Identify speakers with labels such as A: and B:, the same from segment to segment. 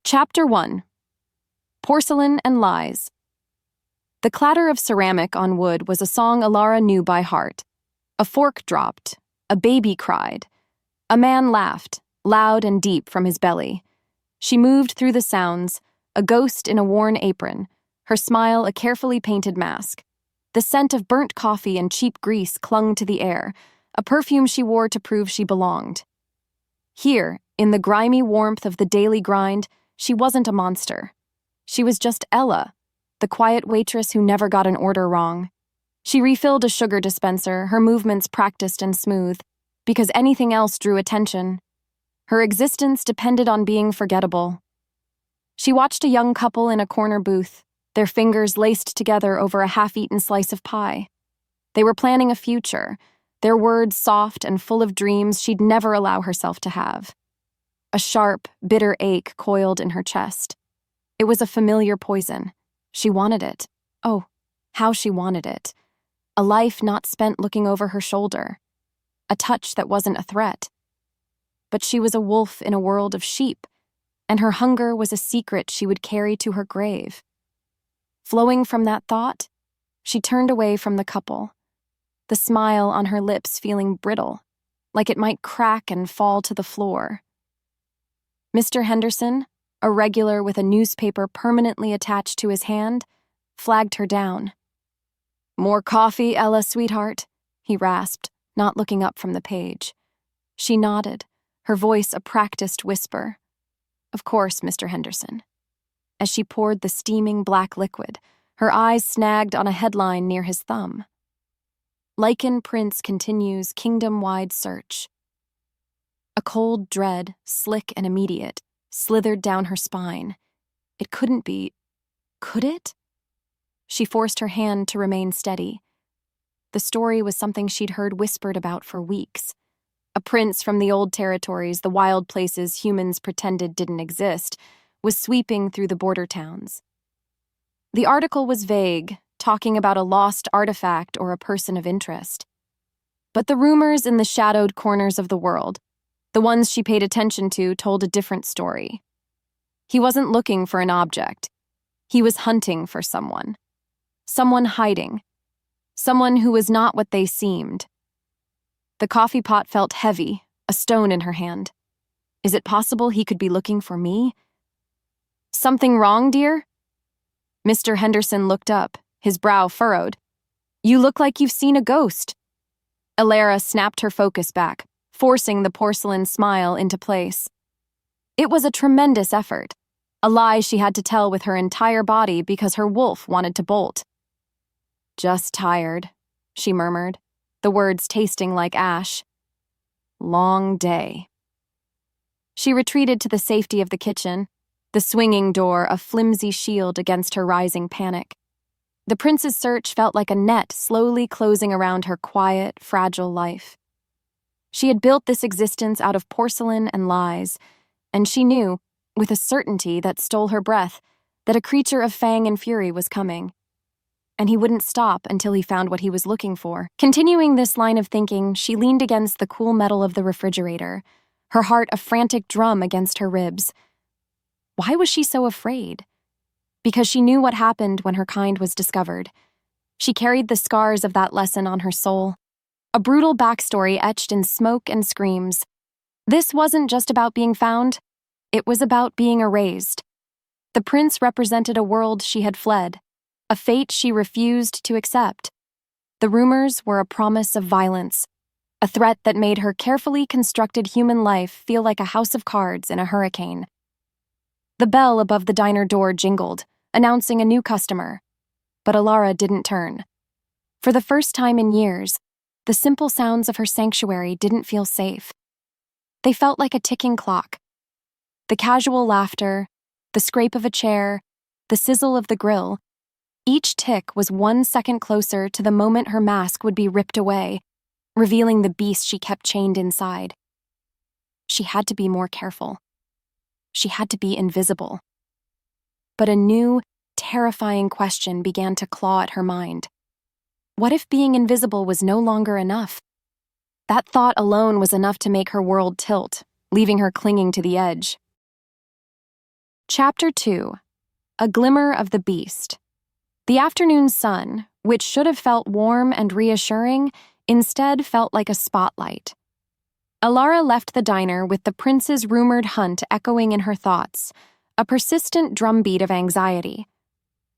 A: Chapter 1. Porcelain and Lies. The clatter of ceramic on wood was a song Elara knew by heart. A fork dropped. A baby cried. A man laughed, loud and deep from his belly. She moved through the sounds, a ghost in a worn apron, her smile a carefully painted mask. The scent of burnt coffee and cheap grease clung to the air, a perfume she wore to prove she belonged. Here, in the grimy warmth of the daily grind, she wasn't a monster. She was just Ella, the quiet waitress who never got an order wrong. She refilled a sugar dispenser, her movements practiced and smooth, because anything else drew attention. Her existence depended on being forgettable. She watched a young couple in a corner booth, their fingers laced together over a half-eaten slice of pie. They were planning a future, their words soft and full of dreams she'd never allow herself to have. A sharp, bitter ache coiled in her chest. It was a familiar poison. She wanted it. Oh, how she wanted it. A life not spent looking over her shoulder. A touch that wasn't a threat. But she was a wolf in a world of sheep, and her hunger was a secret she would carry to her grave. Flowing from that thought, she turned away from the couple, the smile on her lips feeling brittle, like it might crack and fall to the floor. Mr. Henderson, a regular with a newspaper permanently attached to his hand, flagged her down. "More coffee, Ella, sweetheart," he rasped, not looking up from the page. She nodded, her voice a practiced whisper. "Of course, Mr. Henderson." As she poured the steaming black liquid, her eyes snagged on a headline near his thumb. Lycan Prince continues kingdom-wide search. A cold dread, slick and immediate, slithered down her spine. It couldn't be. Could it? She forced her hand to remain steady. The story was something she'd heard whispered about for weeks. A prince from the old territories, the wild places humans pretended didn't exist, was sweeping through the border towns. The article was vague, talking about a lost artifact or a person of interest. But the rumors in the shadowed corners of the world, the ones she paid attention to, told a different story. He wasn't looking for an object. He was hunting for someone. Someone hiding. Someone who was not what they seemed. The coffee pot felt heavy, a stone in her hand. Is it possible he could be looking for me? "Something wrong, dear?" Mr. Henderson looked up, his brow furrowed. "You look like you've seen a ghost." Elara snapped her focus back, forcing the porcelain smile into place. It was a tremendous effort, a lie she had to tell with her entire body because her wolf wanted to bolt. "Just tired," she murmured, the words tasting like ash. "Long day." She retreated to the safety of the kitchen, the swinging door a flimsy shield against her rising panic. The prince's search felt like a net slowly closing around her quiet, fragile life. She had built this existence out of porcelain and lies, and she knew, with a certainty that stole her breath, that a creature of fang and fury was coming. And he wouldn't stop until he found what he was looking for. Continuing this line of thinking, she leaned against the cool metal of the refrigerator, her heart a frantic drum against her ribs. Why was she so afraid? Because she knew what happened when her kind was discovered. She carried the scars of that lesson on her soul. A brutal backstory etched in smoke and screams. This wasn't just about being found. It was about being erased. The prince represented a world she had fled, a fate she refused to accept. The rumors were a promise of violence, a threat that made her carefully constructed human life feel like a house of cards in a hurricane. The bell above the diner door jingled, announcing a new customer. But Elara didn't turn. For the first time in years, the simple sounds of her sanctuary didn't feel safe. They felt like a ticking clock. The casual laughter, the scrape of a chair, the sizzle of the grill, each tick was 1 second closer to the moment her mask would be ripped away, revealing the beast she kept chained inside. She had to be more careful. She had to be invisible. But a new, terrifying question began to claw at her mind. What if being invisible was no longer enough? That thought alone was enough to make her world tilt, leaving her clinging to the edge. Chapter 2. A Glimmer of the Beast. The afternoon sun, which should have felt warm and reassuring, instead felt like a spotlight. Elara left the diner with the prince's rumored hunt echoing in her thoughts, a persistent drumbeat of anxiety.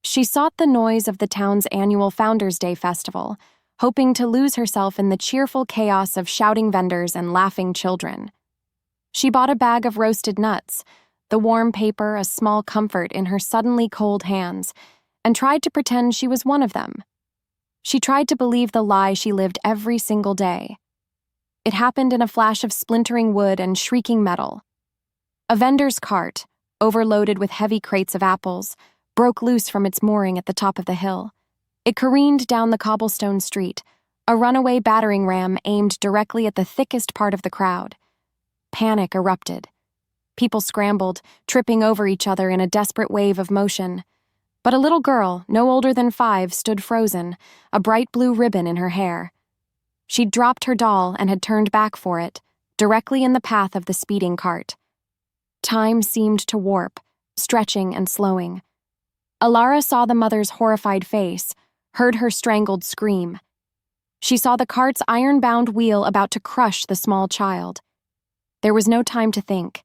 A: She sought the noise of the town's annual Founders' Day festival, hoping to lose herself in the cheerful chaos of shouting vendors and laughing children. She bought a bag of roasted nuts, the warm paper a small comfort in her suddenly cold hands, and tried to pretend she was one of them. She tried to believe the lie she lived every single day. It happened in a flash of splintering wood and shrieking metal. A vendor's cart, overloaded with heavy crates of apples, broke loose from its mooring at the top of the hill. It careened down the cobblestone street, a runaway battering ram aimed directly at the thickest part of the crowd. Panic erupted. People scrambled, tripping over each other in a desperate wave of motion. But a little girl, no older than 5, stood frozen, a bright blue ribbon in her hair. She'd dropped her doll and had turned back for it, directly in the path of the speeding cart. Time seemed to warp, stretching and slowing. Elara saw the mother's horrified face, heard her strangled scream. She saw the cart's iron-bound wheel about to crush the small child. There was no time to think,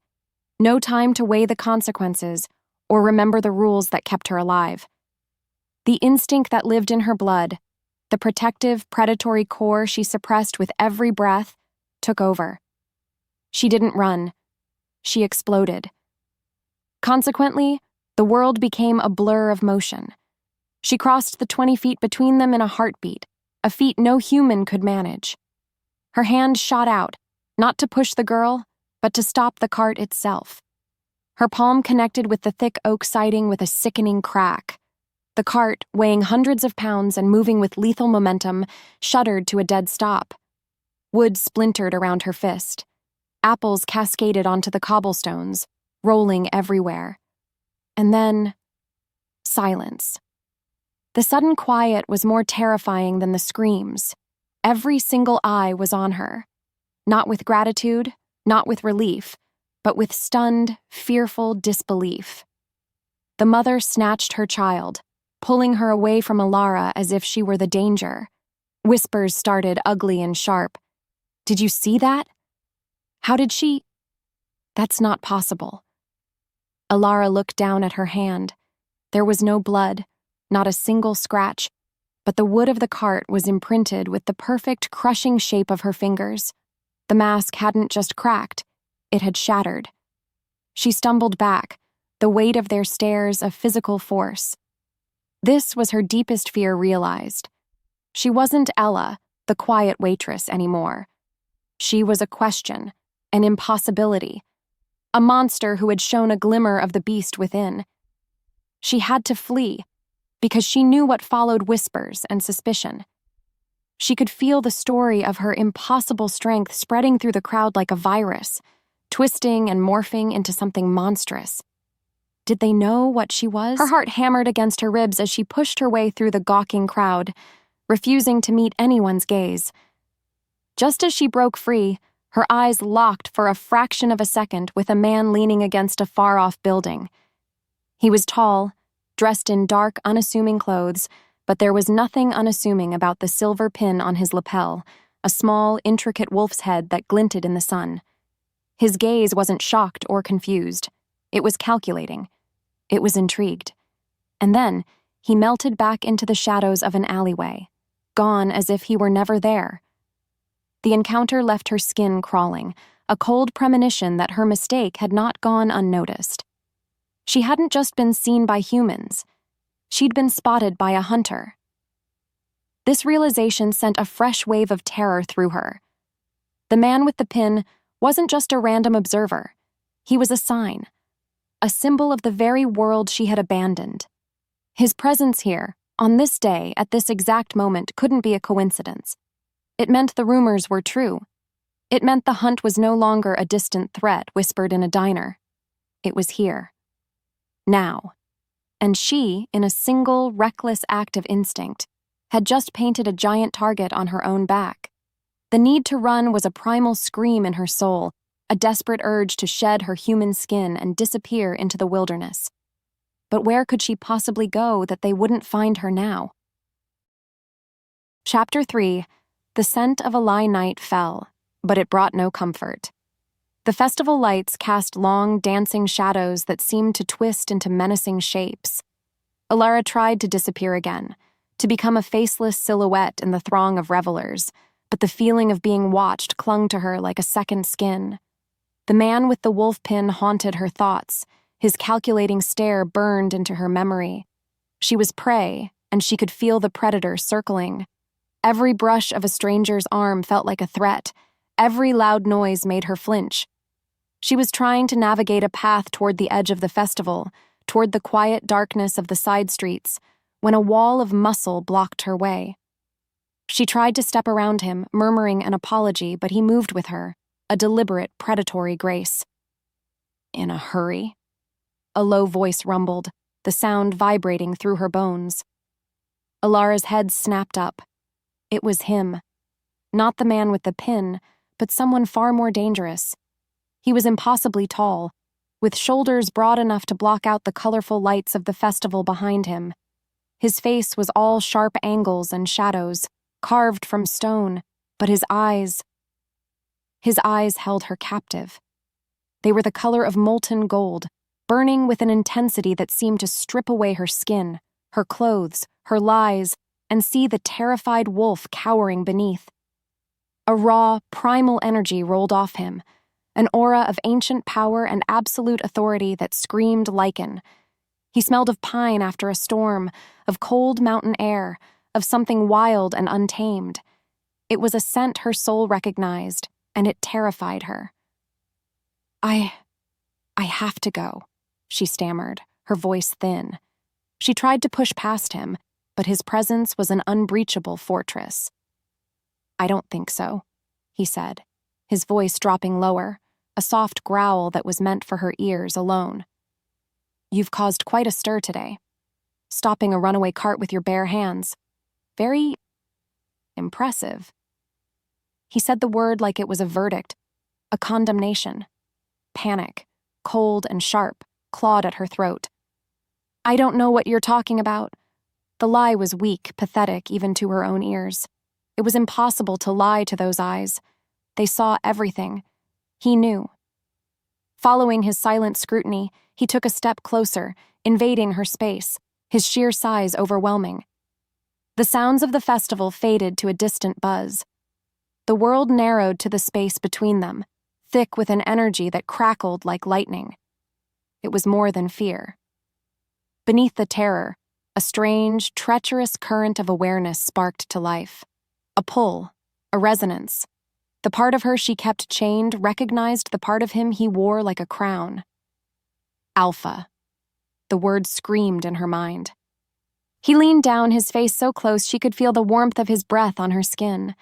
A: no time to weigh the consequences or remember the rules that kept her alive. The instinct that lived in her blood, the protective, predatory core she suppressed with every breath, took over. She didn't run. She exploded. Consequently, the world became a blur of motion. She crossed the 20 feet between them in a heartbeat, a feat no human could manage. Her hand shot out, not to push the girl, but to stop the cart itself. Her palm connected with the thick oak siding with a sickening crack. The cart, weighing hundreds of pounds and moving with lethal momentum, shuddered to a dead stop. Wood splintered around her fist. Apples cascaded onto the cobblestones, rolling everywhere. And then, silence. The sudden quiet was more terrifying than the screams. Every single eye was on her. Not with gratitude, not with relief, but with stunned, fearful disbelief. The mother snatched her child, pulling her away from Elara as if she were the danger. Whispers started ugly and sharp. "Did you see that? How did she—" "That's not possible." Elara looked down at her hand. There was no blood, not a single scratch, but the wood of the cart was imprinted with the perfect crushing shape of her fingers. The mask hadn't just cracked, it had shattered. She stumbled back, the weight of their stares a physical force. This was her deepest fear realized. She wasn't Ella, the quiet waitress, anymore. She was a question, an impossibility, a monster who had shown a glimmer of the beast within. She had to flee, because she knew what followed: whispers and suspicion. She could feel the story of her impossible strength spreading through the crowd like a virus, twisting and morphing into something monstrous. Did they know what she was? Her heart hammered against her ribs as she pushed her way through the gawking crowd, refusing to meet anyone's gaze. Just as she broke free, her eyes locked for a fraction of a second with a man leaning against a far-off building. He was tall, dressed in dark, unassuming clothes, but there was nothing unassuming about the silver pin on his lapel, a small, intricate wolf's head that glinted in the sun. His gaze wasn't shocked or confused. It was calculating. It was intrigued. And then, he melted back into the shadows of an alleyway, gone as if he were never there. The encounter left her skin crawling, a cold premonition that her mistake had not gone unnoticed. She hadn't just been seen by humans. She'd been spotted by a hunter. This realization sent a fresh wave of terror through her. The man with the pin wasn't just a random observer. He was a sign, a symbol of the very world she had abandoned. His presence here, on this day, at this exact moment, couldn't be a coincidence. It meant the rumors were true. It meant the hunt was no longer a distant threat whispered in a diner. It was here. Now. And she, in a single, reckless act of instinct, had just painted a giant target on her own back. The need to run was a primal scream in her soul, a desperate urge to shed her human skin and disappear into the wilderness. But where could she possibly go that they wouldn't find her now? Chapter 3. The scent of a lie night fell, but it brought no comfort. The festival lights cast long, dancing shadows that seemed to twist into menacing shapes. Elara tried to disappear again, to become a faceless silhouette in the throng of revelers, but the feeling of being watched clung to her like a second skin. The man with the wolf pin haunted her thoughts. His calculating stare burned into her memory. She was prey, and she could feel the predator circling. Every brush of a stranger's arm felt like a threat. Every loud noise made her flinch. She was trying to navigate a path toward the edge of the festival, toward the quiet darkness of the side streets, when a wall of muscle blocked her way. She tried to step around him, murmuring an apology, but he moved with her, a deliberate, predatory grace. "In a hurry?" A low voice rumbled, the sound vibrating through her bones. Elara's head snapped up. It was him. Not the man with the pin, but someone far more dangerous. He was impossibly tall, with shoulders broad enough to block out the colorful lights of the festival behind him. His face was all sharp angles and shadows, carved from stone, but his eyes held her captive. They were the color of molten gold, burning with an intensity that seemed to strip away her skin, her clothes, her lies, and see the terrified wolf cowering beneath. A raw, primal energy rolled off him, an aura of ancient power and absolute authority that screamed Lycan. He smelled of pine after a storm, of cold mountain air, of something wild and untamed. It was a scent her soul recognized, and it terrified her. I have to go," she stammered, her voice thin. She tried to push past him, but his presence was an unbreachable fortress. "I don't think so," he said, his voice dropping lower, a soft growl that was meant for her ears alone. "You've caused quite a stir today, stopping a runaway cart with your bare hands. Very impressive." He said the word like it was a verdict, a condemnation. Panic, cold and sharp, clawed at her throat. "I don't know what you're talking about." The lie was weak, pathetic, even to her own ears. It was impossible to lie to those eyes. They saw everything. He knew. Following his silent scrutiny, he took a step closer, invading her space, his sheer size overwhelming. The sounds of the festival faded to a distant buzz. The world narrowed to the space between them, thick with an energy that crackled like lightning. It was more than fear. Beneath the terror, a strange, treacherous current of awareness sparked to life. A pull, a resonance. The part of her she kept chained recognized the part of him he wore like a crown. Alpha. The word screamed in her mind. He leaned down, his face so close she could feel the warmth of his breath on her skin.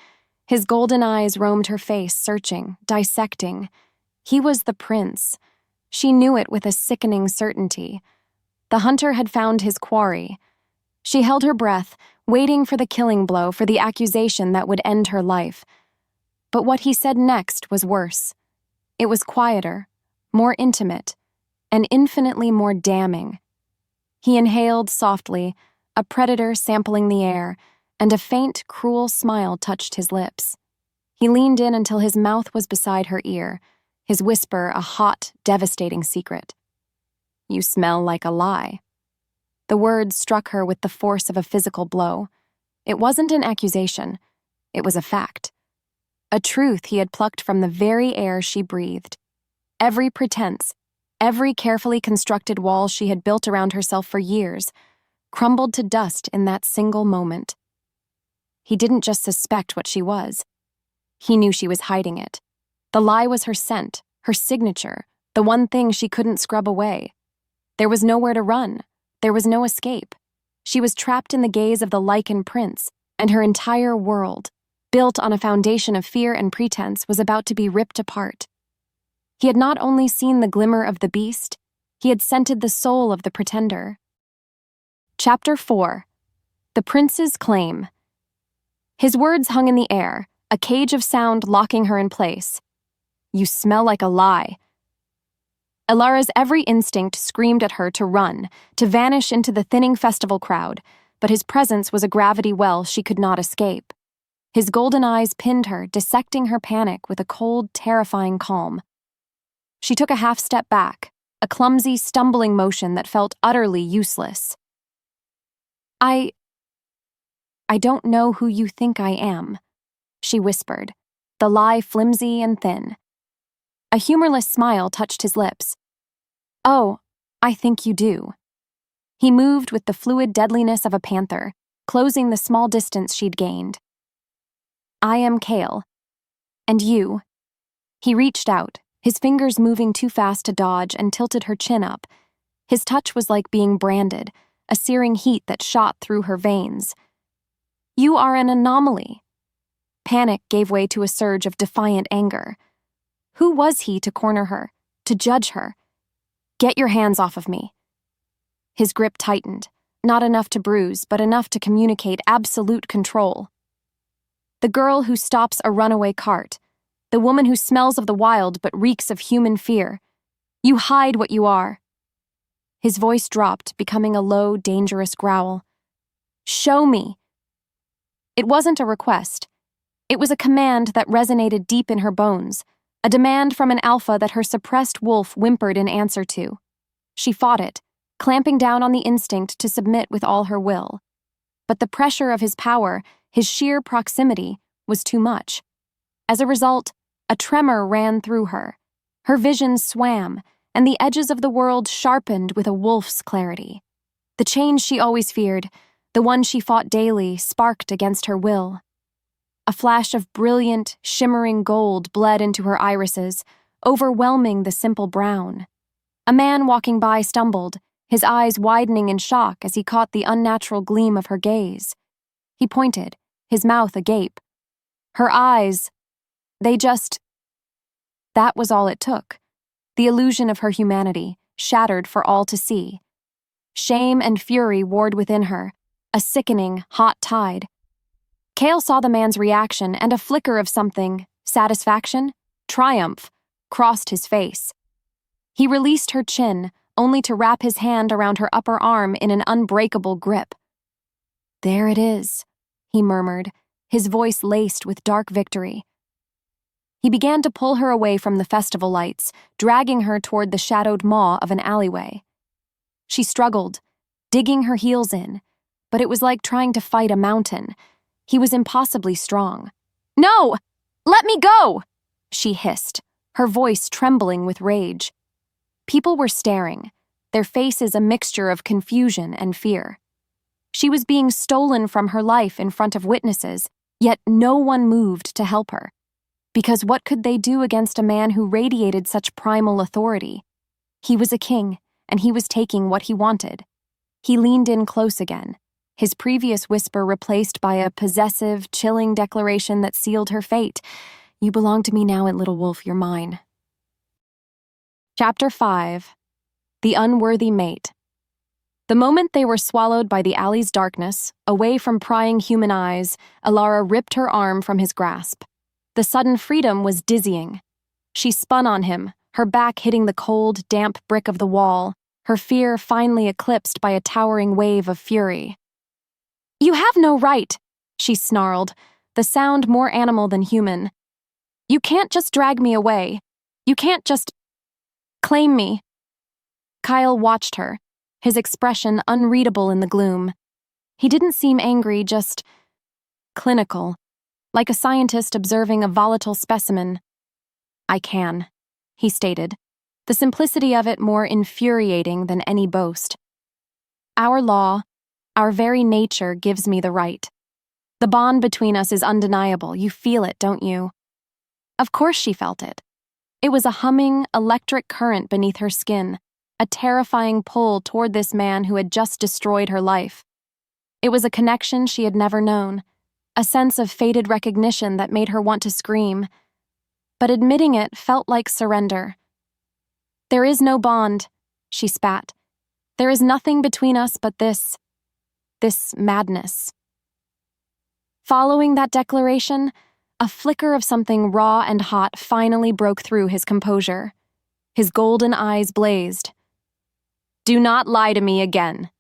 A: His golden eyes roamed her face, searching, dissecting. He was the prince. She knew it with a sickening certainty. The hunter had found his quarry. She held her breath, waiting for the killing blow, for the accusation that would end her life. But what he said next was worse. It was quieter, more intimate, and infinitely more damning. He inhaled softly, a predator sampling the air, and a faint, cruel smile touched his lips. He leaned in until his mouth was beside her ear, his whisper a hot, devastating secret. "You smell like a lie." The words struck her with the force of a physical blow. It wasn't an accusation. It was a fact. A truth he had plucked from the very air she breathed. Every pretense, every carefully constructed wall she had built around herself for years, crumbled to dust in that single moment. He didn't just suspect what she was. He knew she was hiding it. The lie was her scent, her signature, the one thing she couldn't scrub away. There was nowhere to run. There was no escape. She was trapped in the gaze of the Lycan prince, and her entire world, built on a foundation of fear and pretense, was about to be ripped apart. He had not only seen the glimmer of the beast, he had scented the soul of the pretender. Chapter 4. The Prince's Claim. His words hung in the air, a cage of sound locking her in place. You smell like a lie." Elara's every instinct screamed at her to run, to vanish into the thinning festival crowd, but his presence was a gravity well she could not escape. His golden eyes pinned her, dissecting her panic with a cold, terrifying calm. She took a half step back, a clumsy, stumbling motion that felt utterly useless. I don't know who you think I am," she whispered, the lie flimsy and thin. A humorless smile touched his lips. "Oh, I think you do." He moved with the fluid deadliness of a panther, closing the small distance she'd gained. "I am Kale. And you?" He reached out, his fingers moving too fast to dodge, and tilted her chin up. His touch was like being branded, a searing heat that shot through her veins. "You are an anomaly." Panic gave way to a surge of defiant anger. Who was he to corner her, to judge her? "Get your hands off of me." His grip tightened, not enough to bruise, but enough to communicate absolute control. The girl who stops a runaway cart, the woman who smells of the wild but reeks of human fear. You hide what you are. His voice dropped, becoming a low, dangerous growl. "Show me." It wasn't a request. It was a command that resonated deep in her bones, a demand from an alpha that her suppressed wolf whimpered in answer to. She fought it, clamping down on the instinct to submit with all her will. But the pressure of his power, his sheer proximity, was too much. As a result, a tremor ran through her. Her vision swam, and the edges of the world sharpened with a wolf's clarity. The change she always feared, the one she fought daily, sparked against her will. A flash of brilliant, shimmering gold bled into her irises, overwhelming the simple brown. A man walking by stumbled, his eyes widening in shock as he caught the unnatural gleam of her gaze. He pointed, his mouth agape. Her eyes, that was all it took. The illusion of her humanity, shattered for all to see. Shame and fury warred within her, a sickening, hot tide. Kale saw the man's reaction, and a flicker of something, satisfaction, triumph, crossed his face. He released her chin, only to wrap his hand around her upper arm in an unbreakable grip. "There it is," he murmured, his voice laced with dark victory. He began to pull her away from the festival lights, dragging her toward the shadowed maw of an alleyway. She struggled, digging her heels in, but it was like trying to fight a mountain. He was impossibly strong. "No! Let me go!" she hissed, her voice trembling with rage. People were staring, their faces a mixture of confusion and fear. She was being stolen from her life in front of witnesses, yet no one moved to help her. Because what could they do against a man who radiated such primal authority? He was a king, and he was taking what he wanted. He leaned in close again, his previous whisper replaced by a possessive, chilling declaration that sealed her fate. "You belong to me now, and little wolf, you're mine." Chapter 5. The Unworthy Mate. The moment they were swallowed by the alley's darkness, away from prying human eyes, Elara ripped her arm from his grasp. The sudden freedom was dizzying. She spun on him, her back hitting the cold, damp brick of the wall, her fear finally eclipsed by a towering wave of fury. "You have no right," she snarled, the sound more animal than human. "You can't just drag me away. You can't just claim me." Kyle watched her, his expression unreadable in the gloom. He didn't seem angry, just clinical, like a scientist observing a volatile specimen. "I can," he stated, the simplicity of it more infuriating than any boast. "Our law, our very nature gives me the right. The bond between us is undeniable. You feel it, don't you?" Of course she felt it. It was a humming, electric current beneath her skin, a terrifying pull toward this man who had just destroyed her life. It was a connection she had never known, a sense of fated recognition that made her want to scream. But admitting it felt like surrender. "There is no bond," she spat. "There is nothing between us but this madness." Following that declaration, A flicker of something raw and hot finally broke through his composure. His golden eyes blazed. "Do not lie to me again,"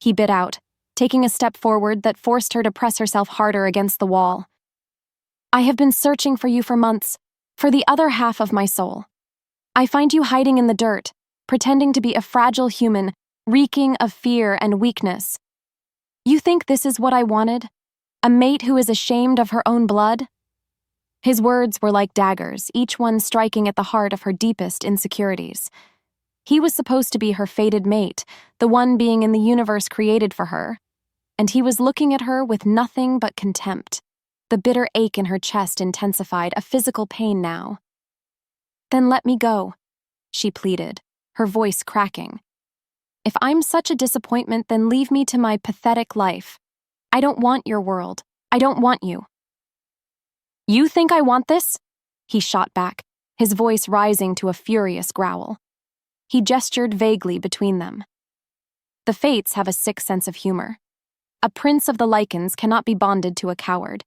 A: he bit out, taking a step forward that forced her to press herself harder against the wall. "I have been searching for you for months, for the other half of my soul. I find you hiding in the dirt, pretending to be a fragile human, reeking of fear and weakness. You think this is what I wanted? A mate who is ashamed of her own blood?" His words were like daggers, each one striking at the heart of her deepest insecurities. He was supposed to be her fated mate, the one being in the universe created for her, and he was looking at her with nothing but contempt. The bitter ache in her chest intensified, a physical pain now. "Then let me go," she pleaded, her voice cracking. "If I'm such a disappointment, then leave me to my pathetic life. I don't want your world. I don't want you." "You think I want this?" he shot back, his voice rising to a furious growl. He gestured vaguely between them. The Fates have a sick sense of humor. A prince of the Lycans cannot be bonded to a coward.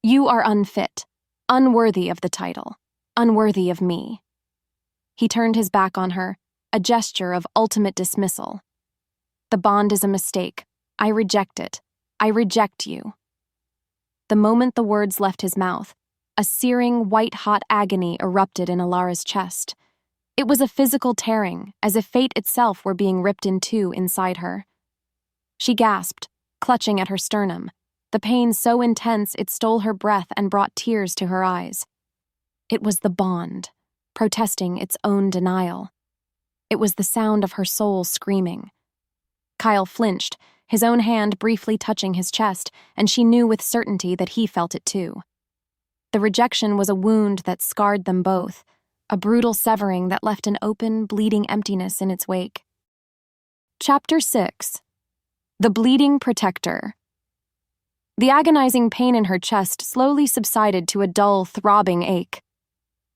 A: You are unfit, unworthy of the title, unworthy of me. He turned his back on her, a gesture of ultimate dismissal. "The bond is a mistake. I reject it. I reject you." The moment the words left his mouth, a searing, white-hot agony erupted in Elara's chest. It was a physical tearing, as if fate itself were being ripped in two inside her. She gasped, clutching at her sternum, the pain so intense it stole her breath and brought tears to her eyes. It was the bond, protesting its own denial. It was the sound of her soul screaming. Kyle flinched, his own hand briefly touching his chest, and she knew with certainty that he felt it too. The rejection was a wound that scarred them both, a brutal severing that left an open, bleeding emptiness in its wake. Chapter 6. The Bleeding Protector. The agonizing pain in her chest slowly subsided to a dull, throbbing ache.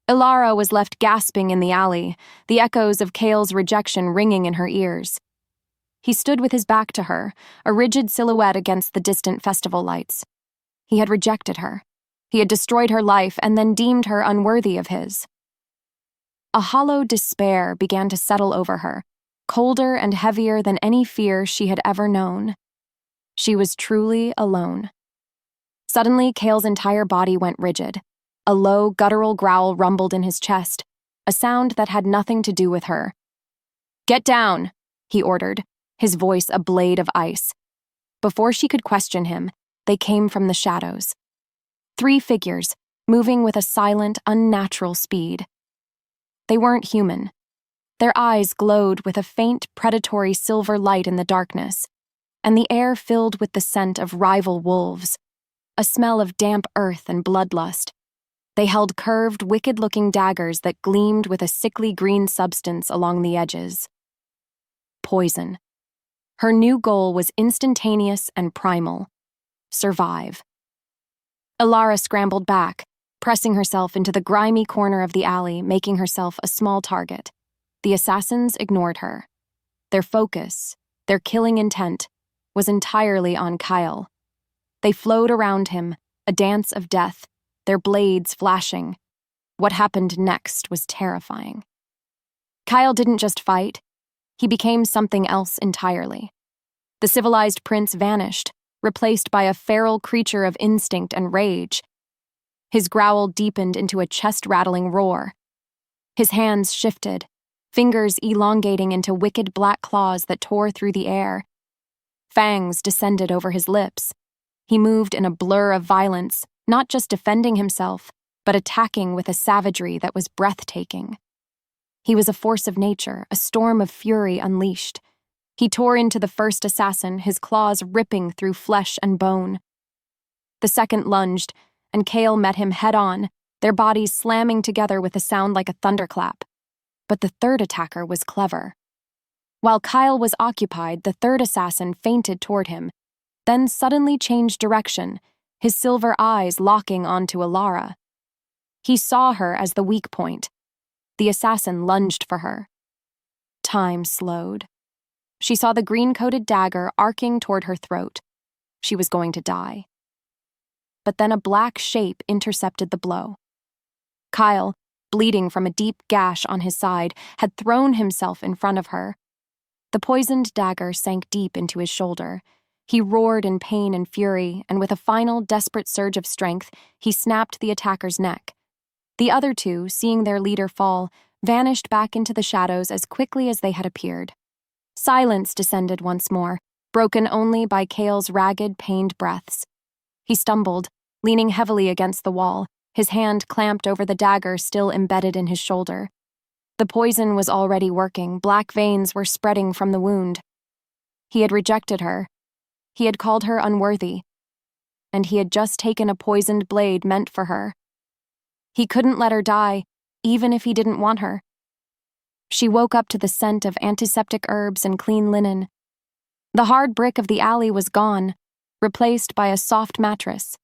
A: Elara was left gasping in the alley, the echoes of Kale's rejection ringing in her ears. He stood with his back to her, a rigid silhouette against the distant festival lights. He had rejected her. He had destroyed her life and then deemed her unworthy of his. A hollow despair began to settle over her, colder and heavier than any fear she had ever known. She was truly alone. Suddenly, Kale's entire body went rigid. A low, guttural growl rumbled in his chest, a sound that had nothing to do with her. "Get down," he ordered, his voice a blade of ice. Before she could question him, they came from the shadows. 3 figures, moving with a silent, unnatural speed. They weren't human. Their eyes glowed with a faint, predatory silver light in the darkness, and the air filled with the scent of rival wolves, a smell of damp earth and bloodlust. They held curved, wicked-looking daggers that gleamed with a sickly green substance along the edges. Poison. Her new goal was instantaneous and primal. Survive. Elara scrambled back, pressing herself into the grimy corner of the alley, making herself a small target. The assassins ignored her. Their focus, their killing intent, was entirely on Kyle. They flowed around him, a dance of death, their blades flashing. What happened next was terrifying. Kyle didn't just fight. He became something else entirely. The civilized prince vanished, replaced by a feral creature of instinct and rage. His growl deepened into a chest-rattling roar. His hands shifted, fingers elongating into wicked black claws that tore through the air. Fangs descended over his lips. He moved in a blur of violence, not just defending himself, but attacking with a savagery that was breathtaking. He was a force of nature, a storm of fury unleashed. He tore into the first assassin, his claws ripping through flesh and bone. The second lunged, and Kale met him head-on, their bodies slamming together with a sound like a thunderclap. But the third attacker was clever. While Kyle was occupied, the third assassin feinted toward him, then suddenly changed direction, his silver eyes locking onto Elara. He saw her as the weak point. The assassin lunged for her. Time slowed. She saw the green-coated dagger arcing toward her throat. She was going to die. but then a black shape intercepted the blow. Kyle, bleeding from a deep gash on his side, had thrown himself in front of her. The poisoned dagger sank deep into his shoulder. He roared in pain and fury, and with a final, desperate surge of strength, he snapped the attacker's neck. The other two, seeing their leader fall, vanished back into the shadows as quickly as they had appeared. Silence descended once more, broken only by Cale's ragged, pained breaths. He stumbled, leaning heavily against the wall, his hand clamped over the dagger still embedded in his shoulder. The poison was already working, black veins were spreading from the wound. He had rejected her. He had called her unworthy. And he had just taken a poisoned blade meant for her. He couldn't let her die, even if he didn't want her. She woke up to the scent of antiseptic herbs and clean linen. The hard brick of the alley was gone, replaced by a soft mattress.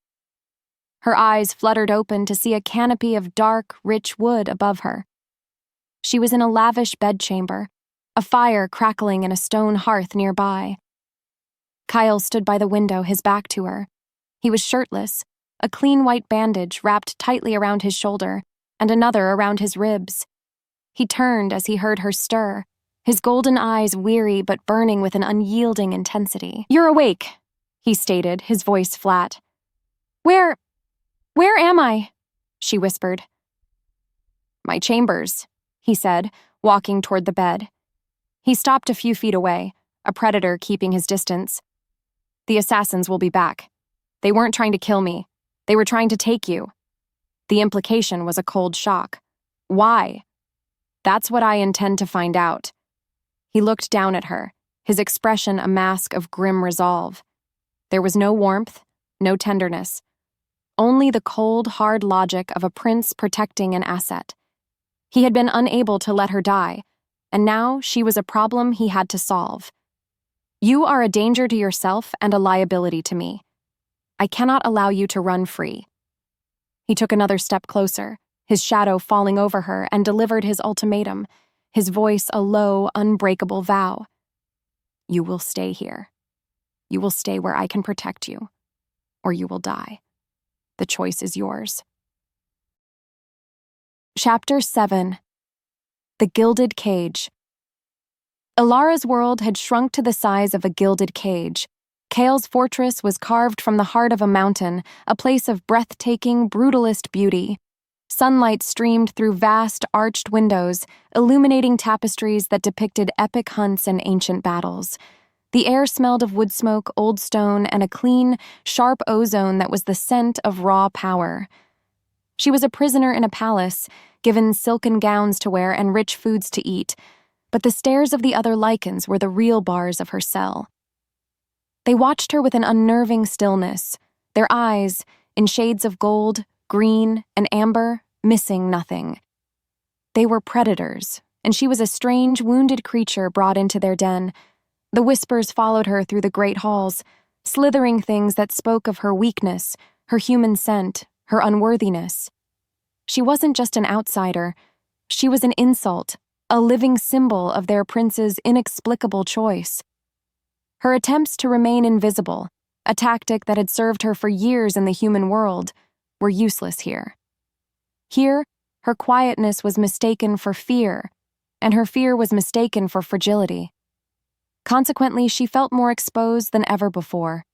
A: Her eyes fluttered open to see a canopy of dark, rich wood above her. She was in a lavish bedchamber, a fire crackling in a stone hearth nearby. Kyle stood by the window, his back to her. He was shirtless, a clean white bandage wrapped tightly around his shoulder, and another around his ribs. He turned as he heard her stir, his golden eyes weary but burning with an unyielding intensity. "You're awake," he stated, his voice flat. Where am I?" she whispered. "My chambers," he said, walking toward the bed. He stopped a few feet away, a predator keeping his distance. "The assassins will be back. They weren't trying to kill me. They were trying to take you." The implication was a cold shock. Why? That's what I intend to find out. He looked down at her, his expression a mask of grim resolve. There was no warmth, no tenderness. Only the cold, hard logic of a prince protecting an asset. He had been unable to let her die, and now she was a problem he had to solve. "You are a danger to yourself and a liability to me. I cannot allow you to run free." He took another step closer, his shadow falling over her, and delivered his ultimatum, his voice a low, unbreakable vow. "You will stay here. You will stay where I can protect you, or you will die. The choice is yours." Chapter 7. The Gilded Cage. Elara's world had shrunk to the size of a gilded cage. Kale's fortress was carved from the heart of a mountain, a place of breathtaking, brutalist beauty. Sunlight streamed through vast, arched windows, illuminating tapestries that depicted epic hunts and ancient battles. The air smelled of wood smoke, old stone, and a clean, sharp ozone that was the scent of raw power. She was a prisoner in a palace, given silken gowns to wear and rich foods to eat, but the stares of the other Lycans were the real bars of her cell. They watched her with an unnerving stillness, their eyes, in shades of gold, green, and amber, missing nothing. They were predators, and she was a strange, wounded creature brought into their den. The whispers followed her through the great halls, slithering things that spoke of her weakness, her human scent, her unworthiness. She wasn't just an outsider. She was an insult, a living symbol of their prince's inexplicable choice. Her attempts to remain invisible, a tactic that had served her for years in the human world, were useless here. Here, her quietness was mistaken for fear, and her fear was mistaken for fragility. Consequently, she felt more exposed than ever before.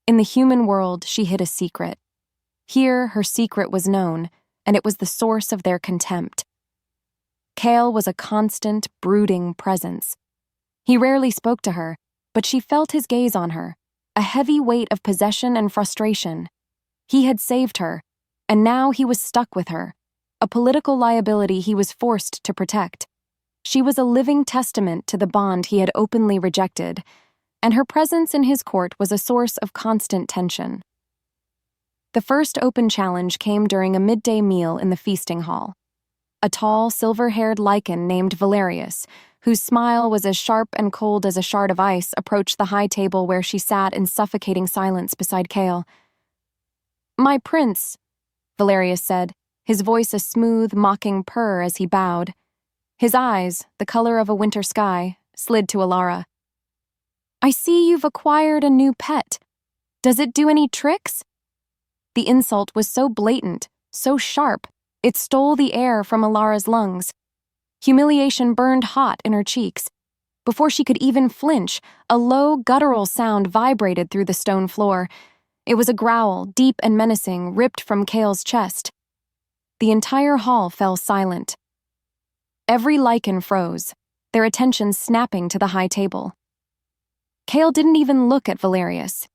A: In the human world, she hid a secret. Here, her secret was known, and it was the source of their contempt. Kale was a constant, brooding presence. He rarely spoke to her, but she felt his gaze on her, a heavy weight of possession and frustration. He had saved her, and now he was stuck with her, a political liability he was forced to protect. She was a living testament to the bond he had openly rejected, and her presence in his court was a source of constant tension. The first open challenge came during a midday meal in the feasting hall. A tall, silver-haired Lycan named Valerius, whose smile was as sharp and cold as a shard of ice, approached the high table where she sat in suffocating silence beside Kale. "My prince," Valerius said, his voice a smooth, mocking purr as he bowed. His eyes, the color of a winter sky, slid to Elara. "I see you've acquired a new pet. Does it do any tricks?" The insult was so blatant, so sharp, it stole the air from Elara's lungs. Humiliation burned hot in her cheeks. Before she could even flinch, a low, guttural sound vibrated through the stone floor. It was a growl, deep and menacing, ripped from Cale's chest. The entire hall fell silent. Every Lycan froze, their attention snapping to the high table. Cale didn't even look at Valerius.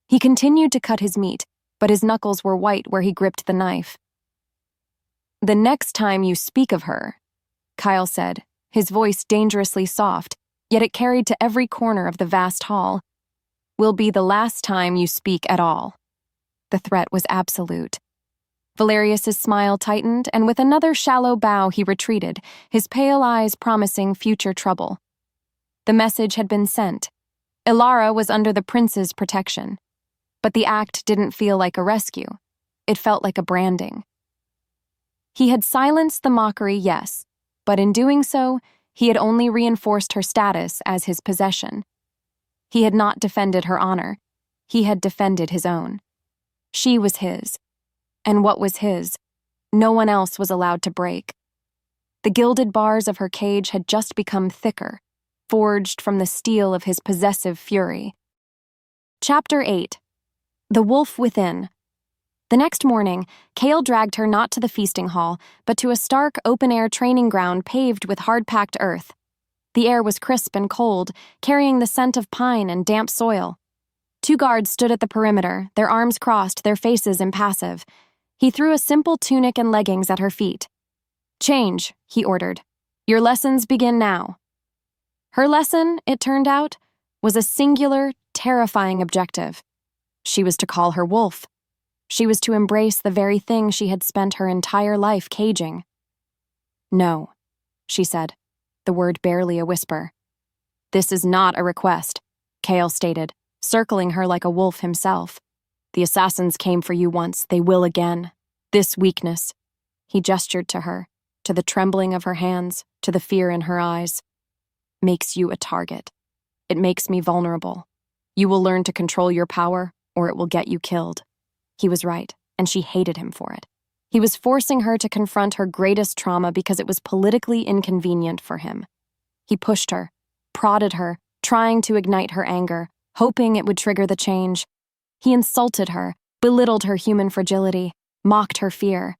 A: He continued to cut his meat, but his knuckles were white where he gripped the knife. "The next time you speak of her," Kyle said, his voice dangerously soft, yet it carried to every corner of the vast hall, "will be the last time you speak at all." The threat was absolute. Valerius's smile tightened, and with another shallow bow he retreated, his pale eyes promising future trouble. The message had been sent. Elara was under the prince's protection. But the act didn't feel like a rescue. It felt like a branding. He had silenced the mockery, yes, but in doing so, he had only reinforced her status as his possession. He had not defended her honor. He had defended his own. She was his. And what was his, no one else was allowed to break. The gilded bars of her cage had just become thicker, forged from the steel of his possessive fury. Chapter 8. The Wolf Within. The next morning, Cale dragged her not to the feasting hall, but to a stark, open-air training ground paved with hard-packed earth. The air was crisp and cold, carrying the scent of pine and damp soil. 2 guards stood at the perimeter, their arms crossed, their faces impassive. He threw a simple tunic and leggings at her feet. "Change," he ordered. "Your lessons begin now." Her lesson, it turned out, was a singular, terrifying objective. She was to call her wolf. She was to embrace the very thing she had spent her entire life caging. "No," she said, the word barely a whisper. "This is not a request," Cale stated, circling her like a wolf himself. "The assassins came for you once, they will again. This weakness," he gestured to her, to the trembling of her hands, to the fear in her eyes, "makes you a target. It makes me vulnerable. You will learn to control your power, or it will get you killed." He was right, and she hated him for it. He was forcing her to confront her greatest trauma because it was politically inconvenient for him. He pushed her, prodded her, trying to ignite her anger, hoping it would trigger the change. He insulted her, belittled her human fragility, mocked her fear.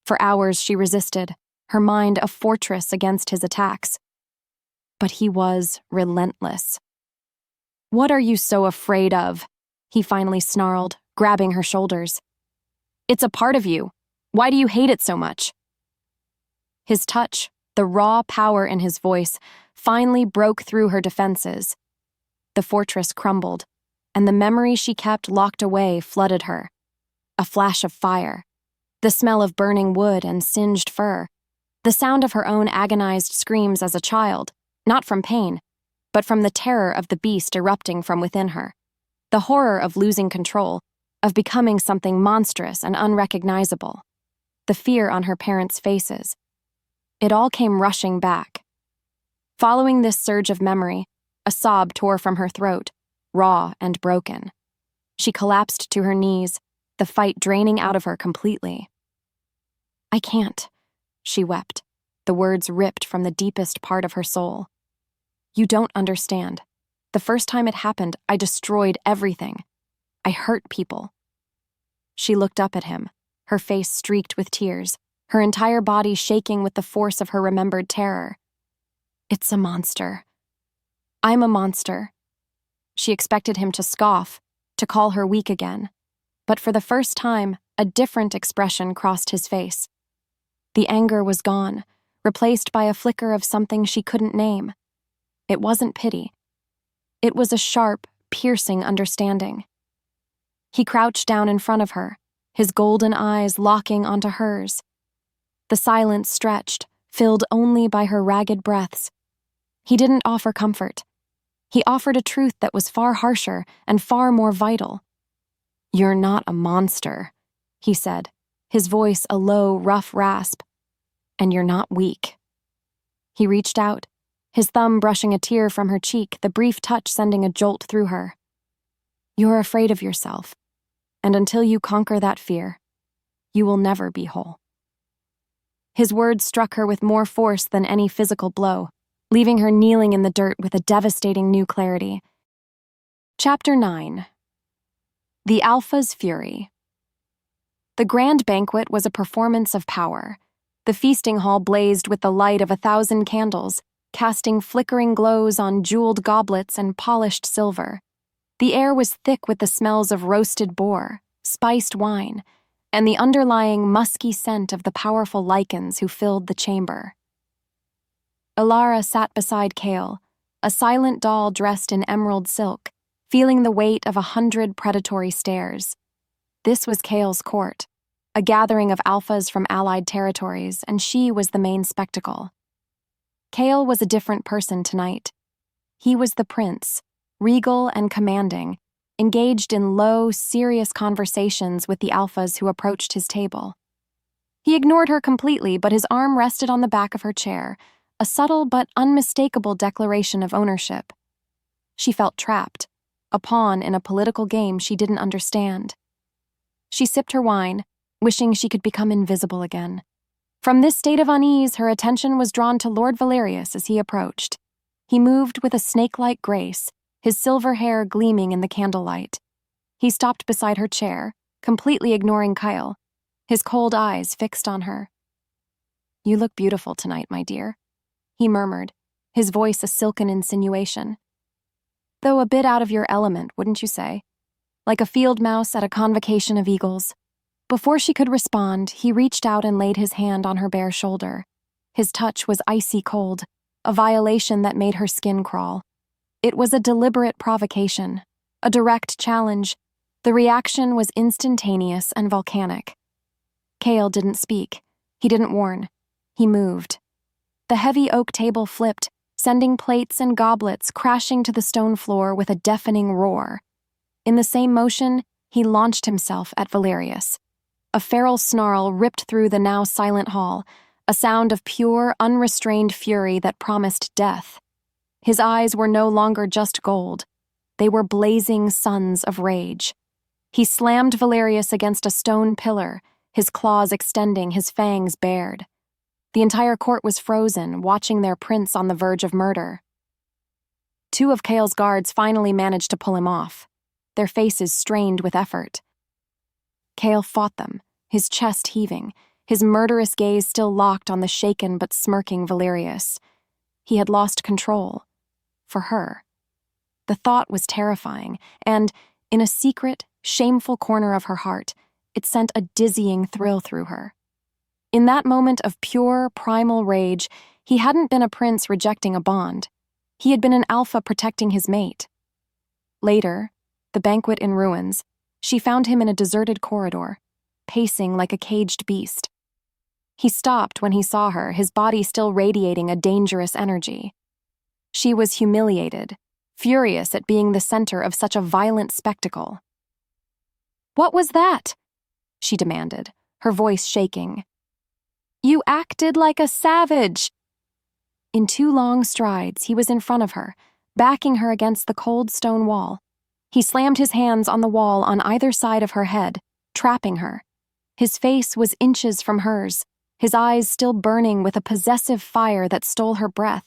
A: For hours she resisted, her mind a fortress against his attacks. But he was relentless. "What are you so afraid of?" he finally snarled, grabbing her shoulders. "It's a part of you. Why do you hate it so much?" His touch, the raw power in his voice, finally broke through her defenses. The fortress crumbled, and the memory she kept locked away flooded her. A flash of fire, the smell of burning wood and singed fur, the sound of her own agonized screams as a child, not from pain, but from the terror of the beast erupting from within her. The horror of losing control, of becoming something monstrous and unrecognizable. The fear on her parents' faces. It all came rushing back. Following this surge of memory, a sob tore from her throat, raw and broken. She collapsed to her knees, the fight draining out of her completely. "I can't," she wept, the words ripped from the deepest part of her soul. "You don't understand. The first time it happened, I destroyed everything. I hurt people." She looked up at him, her face streaked with tears, her entire body shaking with the force of her remembered terror. "It's a monster. I'm a monster." She expected him to scoff, to call her weak again. But for the first time, a different expression crossed his face. The anger was gone, replaced by a flicker of something she couldn't name. It wasn't pity. It was a sharp, piercing understanding. He crouched down in front of her, his golden eyes locking onto hers. The silence stretched, filled only by her ragged breaths. He didn't offer comfort. He offered a truth that was far harsher and far more vital. "You're not a monster," he said, his voice a low, rough rasp. "And you're not weak." He reached out, his thumb brushing a tear from her cheek, the brief touch sending a jolt through her. "You're afraid of yourself. and until you conquer that fear, you will never be whole." His words struck her with more force than any physical blow, leaving her kneeling in the dirt with a devastating new clarity. Chapter 9. The Alpha's Fury. The grand banquet was a performance of power. The feasting hall blazed with the light of 1,000 candles, casting flickering glows on jeweled goblets and polished silver. The air was thick with the smells of roasted boar, spiced wine, and the underlying musky scent of the powerful Lycans who filled the chamber. Elara sat beside Kale, a silent doll dressed in emerald silk, feeling the weight of 100 predatory stares. This was Kale's court, a gathering of alphas from allied territories, and she was the main spectacle. Kale was a different person tonight. He was the prince, regal and commanding, engaged in low, serious conversations with the alphas who approached his table. He ignored her completely, but his arm rested on the back of her chair, a subtle but unmistakable declaration of ownership. She felt trapped, a pawn in a political game she didn't understand. She sipped her wine, wishing she could become invisible again. From this state of unease, her attention was drawn to Lord Valerius as he approached. He moved with a snake-like grace, his silver hair gleaming in the candlelight. He stopped beside her chair, completely ignoring Kyle, his cold eyes fixed on her. "You look beautiful tonight, my dear," he murmured, his voice a silken insinuation. "Though a bit out of your element, wouldn't you say? Like a field mouse at a convocation of eagles." Before she could respond, he reached out and laid his hand on her bare shoulder. His touch was icy cold, a violation that made her skin crawl. It was a deliberate provocation, a direct challenge. The reaction was instantaneous and volcanic. Kale didn't speak. He didn't warn. He moved. The heavy oak table flipped, sending plates and goblets crashing to the stone floor with a deafening roar. In the same motion, he launched himself at Valerius. A feral snarl ripped through the now silent hall, a sound of pure, unrestrained fury that promised death. His eyes were no longer just gold. They were blazing suns of rage. He slammed Valerius against a stone pillar, his claws extending, his fangs bared. The entire court was frozen, watching their prince on the verge of murder. Two of Kale's guards finally managed to pull him off, their faces strained with effort. Kale fought them, his chest heaving, his murderous gaze still locked on the shaken but smirking Valerius. He had lost control. For her. The thought was terrifying, and, in a secret, shameful corner of her heart, it sent a dizzying thrill through her. In that moment of pure, primal rage, he hadn't been a prince rejecting a bond. He had been an alpha protecting his mate. Later, the banquet in ruins, she found him in a deserted corridor, pacing like a caged beast. He stopped when he saw her, his body still radiating a dangerous energy. She was humiliated, furious at being the center of such a violent spectacle. "What was that?" she demanded, her voice shaking. "You acted like a savage." In 2 long strides, he was in front of her, backing her against the cold stone wall. He slammed his hands on the wall on either side of her head, trapping her. His face was inches from hers, his eyes still burning with a possessive fire that stole her breath.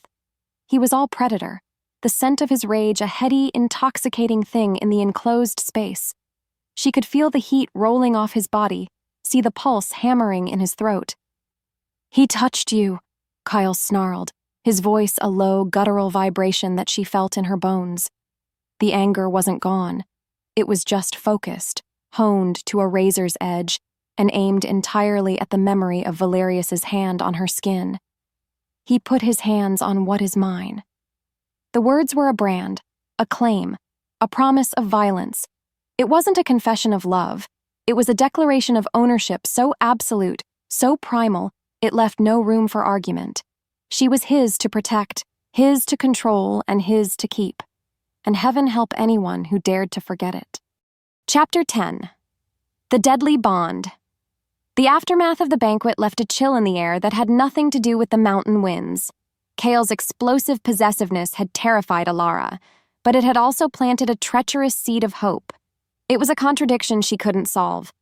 A: He was all predator, the scent of his rage a heady, intoxicating thing in the enclosed space. She could feel the heat rolling off his body, see the pulse hammering in his throat. "He touched you," Kyle snarled, his voice a low, guttural vibration that she felt in her bones. The anger wasn't gone. It was just focused, honed to a razor's edge, and aimed entirely at the memory of Valerius's hand on her skin. He put his hands on what is mine. The words were a brand, a claim, a promise of violence. It wasn't a confession of love. It was a declaration of ownership so absolute, so primal, it left no room for argument. She was his to protect, his to control, and his to keep. And heaven help anyone who dared to forget it. Chapter 10. The Deadly Bond. The aftermath of the banquet left a chill in the air that had nothing to do with the mountain winds. Kale's explosive possessiveness had terrified Elara, but it had also planted a treacherous seed of hope. It was a contradiction she couldn't solve.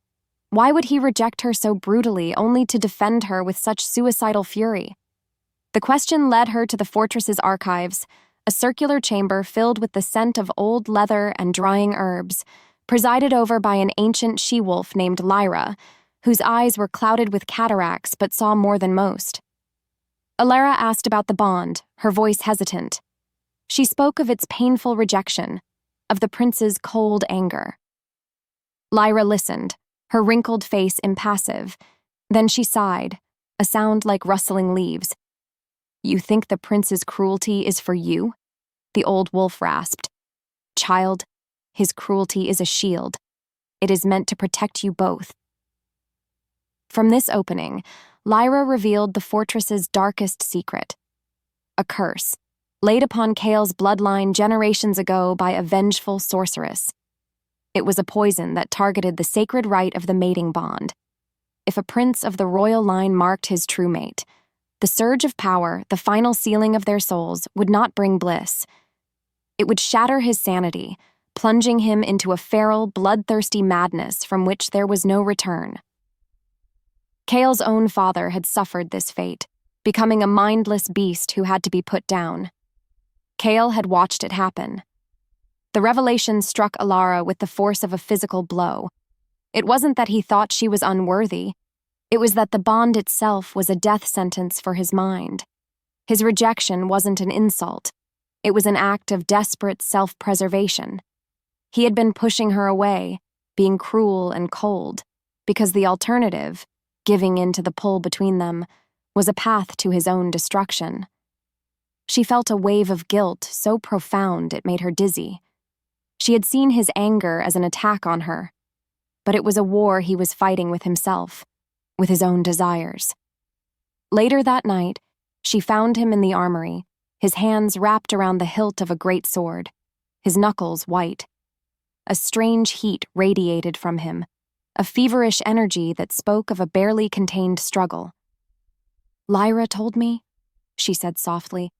A: Why would he reject her so brutally, only to defend her with such suicidal fury? The question led her to the fortress's archives, a circular chamber filled with the scent of old leather and drying herbs, presided over by an ancient she-wolf named Lyra, whose eyes were clouded with cataracts but saw more than most. Elara asked about the bond, her voice hesitant. She spoke of its painful rejection, of the prince's cold anger. Lyra listened, her wrinkled face impassive. Then she sighed, a sound like rustling leaves. "You think the prince's cruelty is for you?" the old wolf rasped. "Child, his cruelty is a shield. It is meant to protect you both." From this opening, Lyra revealed the fortress's darkest secret. A curse, laid upon Kale's bloodline generations ago by a vengeful sorceress. It was a poison that targeted the sacred rite of the mating bond. If a prince of the royal line marked his true mate, the surge of power, the final sealing of their souls, would not bring bliss. It would shatter his sanity, plunging him into a feral, bloodthirsty madness from which there was no return. Kale's own father had suffered this fate, becoming a mindless beast who had to be put down. Kale had watched it happen. The revelation struck Elara with the force of a physical blow. It wasn't that he thought she was unworthy. It was that the bond itself was a death sentence for his mind. His rejection wasn't an insult. It was an act of desperate self-preservation. He had been pushing her away, being cruel and cold, because the alternative, giving in to the pull between them, was a path to his own destruction. She felt a wave of guilt so profound it made her dizzy. She had seen his anger as an attack on her, but it was a war he was fighting with himself, with his own desires. Later that night, she found him in the armory, his hands wrapped around the hilt of a great sword, his knuckles white. A strange heat radiated from him, a feverish energy that spoke of a barely contained struggle. "Lyra told me," she said softly.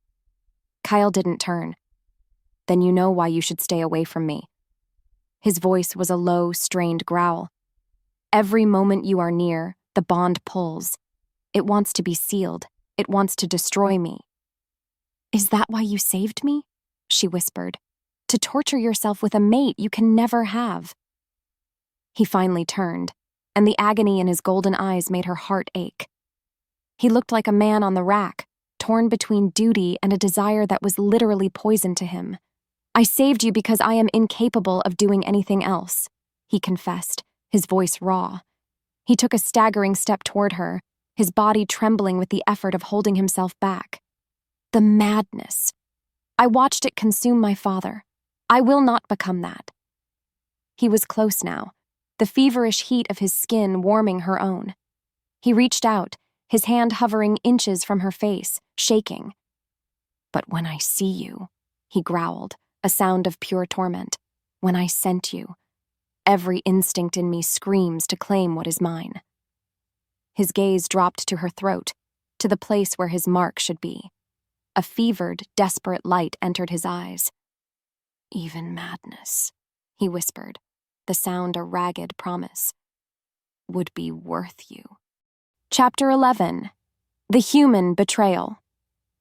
A: Kyle didn't turn. "Then you know why you should stay away from me." His voice was a low, strained growl. "Every moment you are near, the bond pulls. It wants to be sealed. It wants to destroy me." "Is that why you saved me?" she whispered. "To torture yourself with a mate you can never have." He finally turned, and the agony in his golden eyes made her heart ache. He looked like a man on the rack, torn between duty and a desire that was literally poison to him. "I saved you because I am incapable of doing anything else," he confessed, his voice raw. He took a staggering step toward her, his body trembling with the effort of holding himself back. The madness. I watched it consume my father. I will not become that. He was close now, the feverish heat of his skin warming her own. He reached out, his hand hovering inches from her face, shaking. "But when I see you," he growled, a sound of pure torment. "When I scent you, every instinct in me screams to claim what is mine." His gaze dropped to her throat, to the place where his mark should be. A fevered, desperate light entered his eyes. "Even madness," he whispered, the sound a ragged promise, "would be worth you." Chapter 11. The Human Betrayal.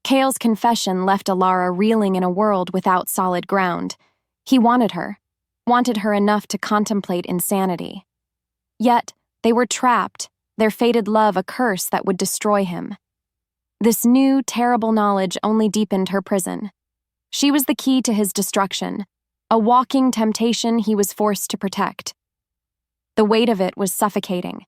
A: Kale's confession left Elara reeling in a world without solid ground. He wanted her enough to contemplate insanity. Yet, they were trapped, their fated love a curse that would destroy him. This new, terrible knowledge only deepened her prison. She was the key to his destruction, a walking temptation he was forced to protect. The weight of it was suffocating.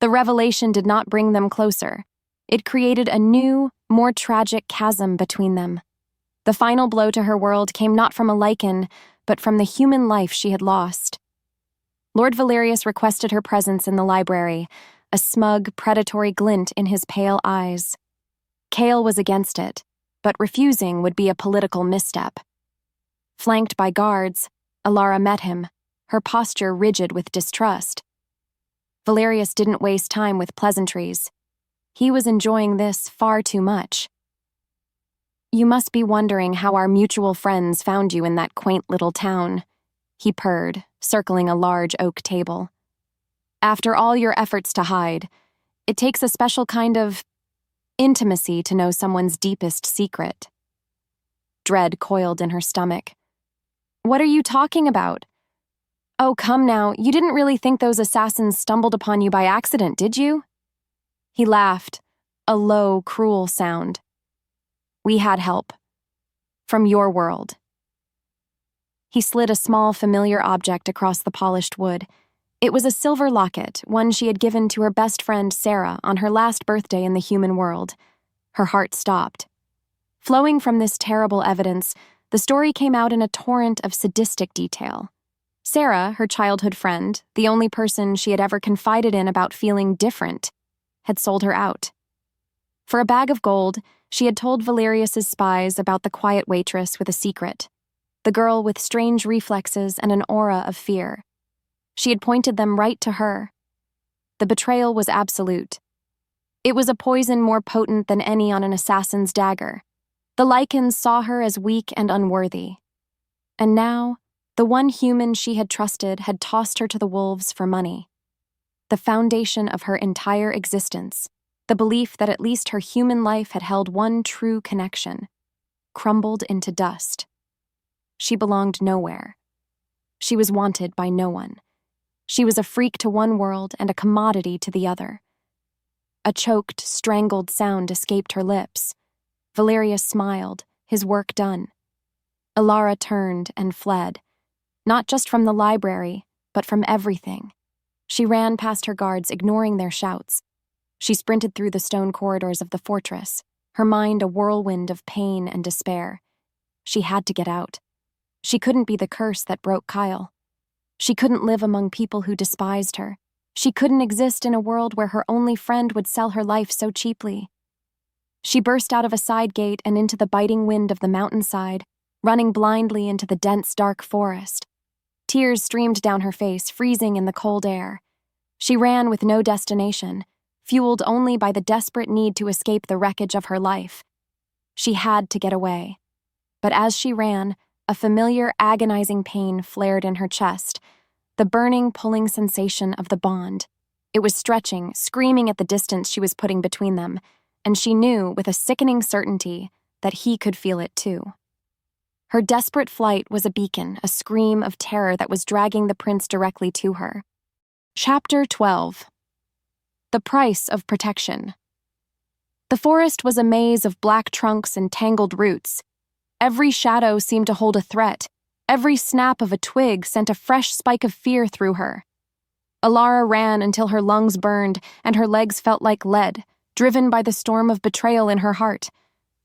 A: The revelation did not bring them closer. It created a new, more tragic chasm between them. The final blow to her world came not from a Lycan, but from the human life she had lost. Lord Valerius requested her presence in the library, a smug, predatory glint in his pale eyes. Kale was against it, but refusing would be a political misstep. Flanked by guards, Elara met him, her posture rigid with distrust. Valerius didn't waste time with pleasantries. He was enjoying this far too much. "You must be wondering how our mutual friends found you in that quaint little town," he purred, circling a large oak table. After all your efforts to hide, it takes a special kind of intimacy to know someone's deepest secret. Dread coiled in her stomach. What are you talking about? Oh, come now, you didn't really think those assassins stumbled upon you by accident, did you? He laughed, a low, cruel sound. We had help. From your world. He slid a small, familiar object across the polished wood. It was a silver locket, one she had given to her best friend Sarah on her last birthday in the human world. Her heart stopped. Flowing from this terrible evidence, the story came out in a torrent of sadistic detail. Sarah, her childhood friend, the only person she had ever confided in about feeling different, had sold her out. For a bag of gold, she had told Valerius's spies about the quiet waitress with a secret, the girl with strange reflexes and an aura of fear. She had pointed them right to her. The betrayal was absolute. It was a poison more potent than any on an assassin's dagger. The Lycans saw her as weak and unworthy. And now, the one human she had trusted had tossed her to the wolves for money. The foundation of her entire existence, the belief that at least her human life had held one true connection, crumbled into dust. She belonged nowhere. She was wanted by no one. She was a freak to one world and a commodity to the other. A choked, strangled sound escaped her lips. Valerius smiled, his work done. Elara turned and fled, not just from the library, but from everything. She ran past her guards, ignoring their shouts. She sprinted through the stone corridors of the fortress, her mind a whirlwind of pain and despair. She had to get out. She couldn't be the curse that broke Kyle. She couldn't live among people who despised her. She couldn't exist in a world where her only friend would sell her life so cheaply. She burst out of a side gate and into the biting wind of the mountainside, running blindly into the dense, dark forest. Tears streamed down her face, freezing in the cold air. She ran with no destination, fueled only by the desperate need to escape the wreckage of her life. She had to get away. But as she ran, a familiar, agonizing pain flared in her chest, the burning, pulling sensation of the bond. It was stretching, screaming at the distance she was putting between them, and she knew, with a sickening certainty, that he could feel it too. Her desperate flight was a beacon, a scream of terror that was dragging the prince directly to her. Chapter 12. The Price of Protection. The forest was a maze of black trunks and tangled roots. Every shadow seemed to hold a threat. Every snap of a twig sent a fresh spike of fear through her. Elara ran until her lungs burned and her legs felt like lead, driven by the storm of betrayal in her heart.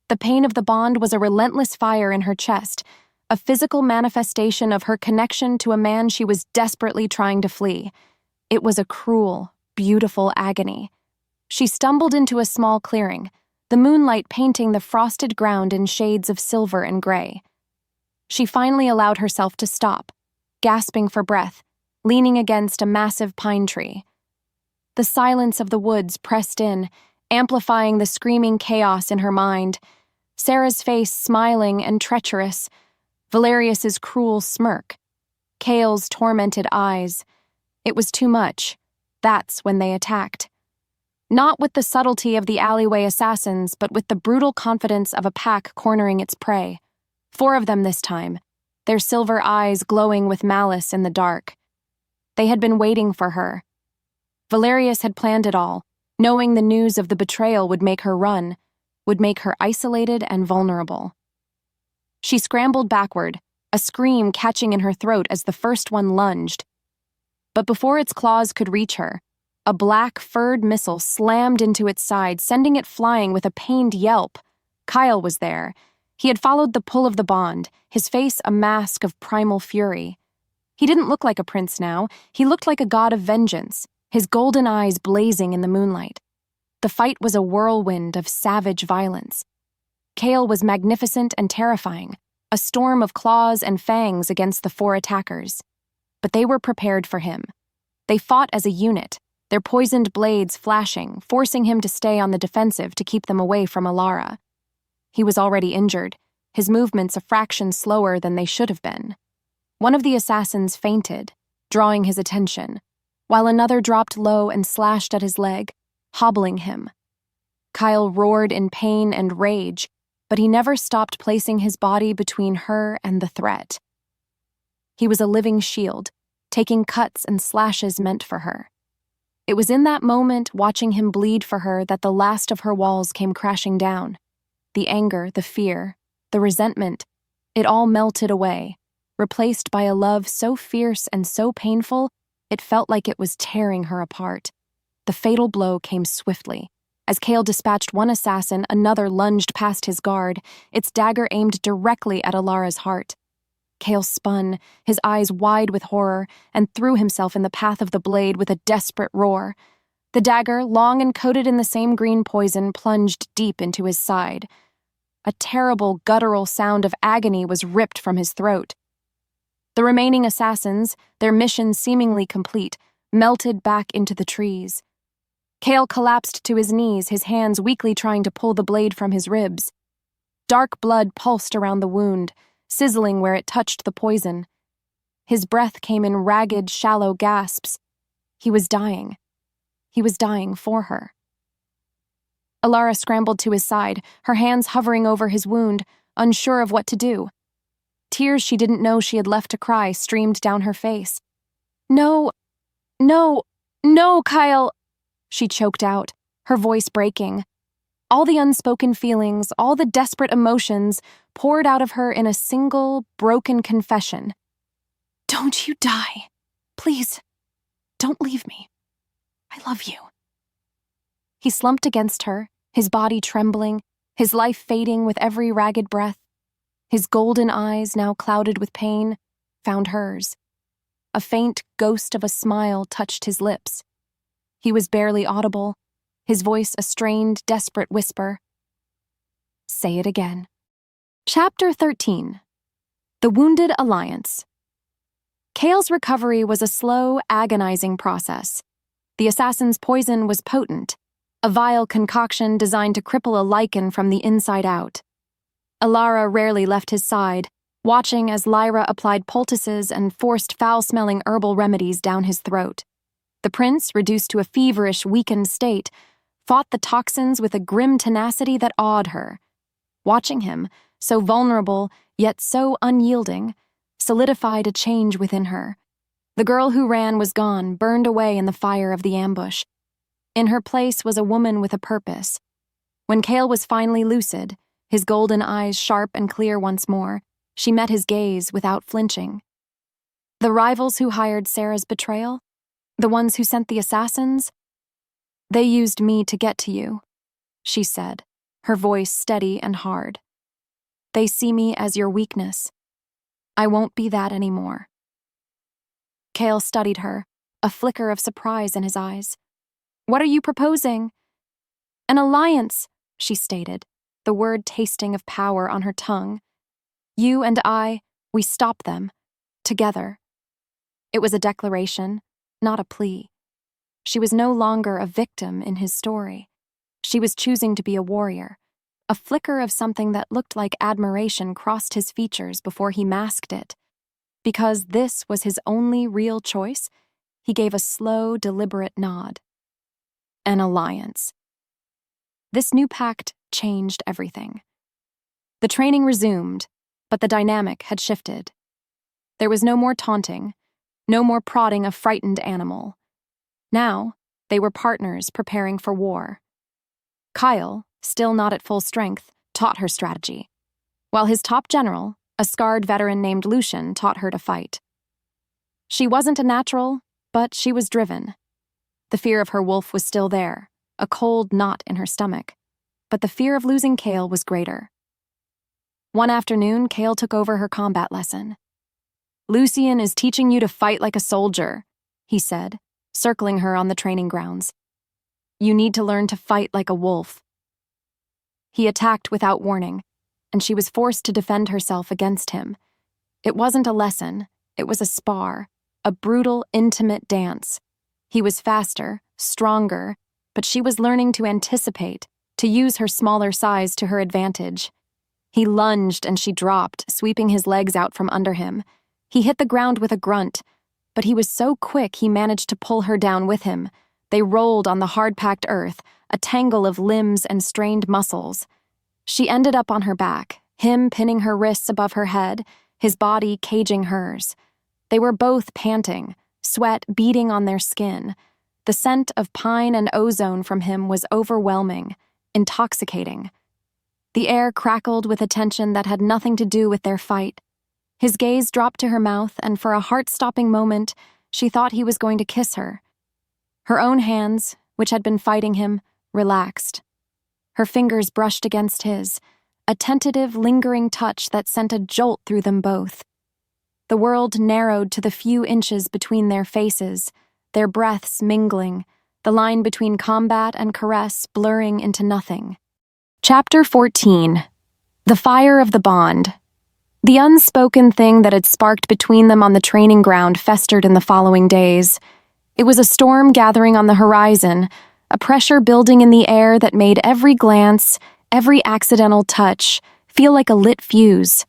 A: The pain of the bond was a relentless fire in her chest, a physical manifestation of her connection to a man she was desperately trying to flee. It was a cruel, beautiful agony. She stumbled into a small clearing, the moonlight painting the frosted ground in shades of silver and gray. She finally allowed herself to stop, gasping for breath, leaning against a massive pine tree. The silence of the woods pressed in, amplifying the screaming chaos in her mind. Sarah's face smiling and treacherous, Valerius's cruel smirk, Cale's tormented eyes. It was too much. That's when they attacked. Not with the subtlety of the alleyway assassins, but with the brutal confidence of a pack cornering its prey. 4 of them this time, their silver eyes glowing with malice in the dark. They had been waiting for her. Valerius had planned it all, knowing the news of the betrayal would make her run, would make her isolated and vulnerable. She scrambled backward, a scream catching in her throat as the first one lunged. But before its claws could reach her, a black, furred missile slammed into its side, sending it flying with a pained yelp. Kyle was there. He had followed the pull of the bond, his face a mask of primal fury. He didn't look like a prince now. He looked like a god of vengeance, his golden eyes blazing in the moonlight. The fight was a whirlwind of savage violence. Cale was magnificent and terrifying, a storm of claws and fangs against the 4 attackers. But they were prepared for him. They fought as a unit, their poisoned blades flashing, forcing him to stay on the defensive to keep them away from Elara. He was already injured, his movements a fraction slower than they should have been. One of the assassins fainted, drawing his attention, while another dropped low and slashed at his leg, hobbling him. Kyle roared in pain and rage, but he never stopped placing his body between her and the threat. He was a living shield, taking cuts and slashes meant for her. It was in that moment, watching him bleed for her, that the last of her walls came crashing down. The anger, the fear, the resentment, it all melted away, replaced by a love so fierce and so painful, it felt like it was tearing her apart. The fatal blow came swiftly. As Cale dispatched one assassin, another lunged past his guard, its dagger aimed directly at Elara's heart. Cale spun, his eyes wide with horror, and threw himself in the path of the blade with a desperate roar. The dagger, long and coated in the same green poison, plunged deep into his side. A terrible, guttural sound of agony was ripped from his throat. The remaining assassins, their mission seemingly complete, melted back into the trees. Cale collapsed to his knees, his hands weakly trying to pull the blade from his ribs. Dark blood pulsed around the wound, sizzling where it touched the poison. His breath came in ragged, shallow gasps. He was dying. He was dying for her. Elara scrambled to his side, her hands hovering over his wound, unsure of what to do. Tears she didn't know she had left to cry streamed down her face. "No, no, no, Kyle," she choked out, her voice breaking. All the unspoken feelings, all the desperate emotions poured out of her in a single, broken confession. "Don't you die. Please, don't leave me. I love you." He slumped against her, his body trembling, his life fading with every ragged breath. His golden eyes, now clouded with pain, found hers. A faint ghost of a smile touched his lips. He was barely audible, his voice a strained, desperate whisper. "Say it again." Chapter 13. The Wounded Alliance. Cale's recovery was a slow, agonizing process. The assassin's poison was potent, a vile concoction designed to cripple a Lycan from the inside out. Elara rarely left his side, watching as Lyra applied poultices and forced foul-smelling herbal remedies down his throat. The prince, reduced to a feverish, weakened state, fought the toxins with a grim tenacity that awed her. Watching him, so vulnerable, yet so unyielding, solidified a change within her. The girl who ran was gone, burned away in the fire of the ambush. In her place was a woman with a purpose. When Cale was finally lucid, his golden eyes sharp and clear once more, she met his gaze without flinching. The rivals who hired Sarah's betrayal? The ones who sent the assassins? "They used me to get to you," she said, her voice steady and hard. "They see me as your weakness. I won't be that anymore." Cale studied her, a flicker of surprise in his eyes. "What are you proposing?" "An alliance," she stated, the word tasting of power on her tongue. "You and I, we stop them. Together." It was a declaration, not a plea. She was no longer a victim in his story. She was choosing to be a warrior. A flicker of something that looked like admiration crossed his features before he masked it. Because this was his only real choice, he gave a slow, deliberate nod. An alliance. This new pact changed everything. The training resumed, but the dynamic had shifted. There was no more taunting, no more prodding a frightened animal. Now, they were partners preparing for war. Kyle, still not at full strength, taught her strategy, while his top general, a scarred veteran named Lycan, taught her to fight. She wasn't a natural, but she was driven. The fear of her wolf was still there, a cold knot in her stomach, but the fear of losing Cale was greater. One afternoon, Cale took over her combat lesson. "Lycan is teaching you to fight like a soldier," he said, circling her on the training grounds. "You need to learn to fight like a wolf." He attacked without warning, and she was forced to defend herself against him. It wasn't a lesson, it was a spar, a brutal, intimate dance. He was faster, stronger, but she was learning to anticipate, to use her smaller size to her advantage. He lunged and she dropped, sweeping his legs out from under him. He hit the ground with a grunt, but he was so quick he managed to pull her down with him. They rolled on the hard-packed earth, a tangle of limbs and strained muscles. She ended up on her back, him pinning her wrists above her head, his body caging hers. They were both panting, sweat beading on their skin. The scent of pine and ozone from him was overwhelming, intoxicating. The air crackled with a tension that had nothing to do with their fight. His gaze dropped to her mouth, and for a heart-stopping moment, she thought he was going to kiss her. Her own hands, which had been fighting him, relaxed. Her fingers brushed against his, a tentative, lingering touch that sent a jolt through them both. The world narrowed to the few inches between their faces, their breaths mingling, the line between combat and caress blurring into nothing. Chapter 14. The Fire of the Bond. The unspoken thing that had sparked between them on the training ground festered in the following days. It was a storm gathering on the horizon, a pressure building in the air that made every glance, every accidental touch, feel like a lit fuse.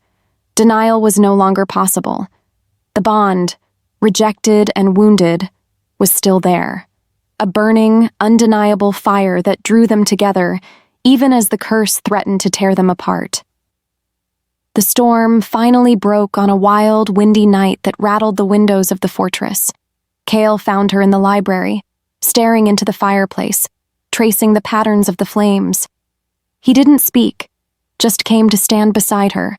A: Denial was no longer possible. The bond, rejected and wounded, was still there. A burning, undeniable fire that drew them together, even as the curse threatened to tear them apart. The storm finally broke on a wild, windy night that rattled the windows of the fortress. Cale found her in the library, staring into the fireplace, tracing the patterns of the flames. He didn't speak, just came to stand beside her,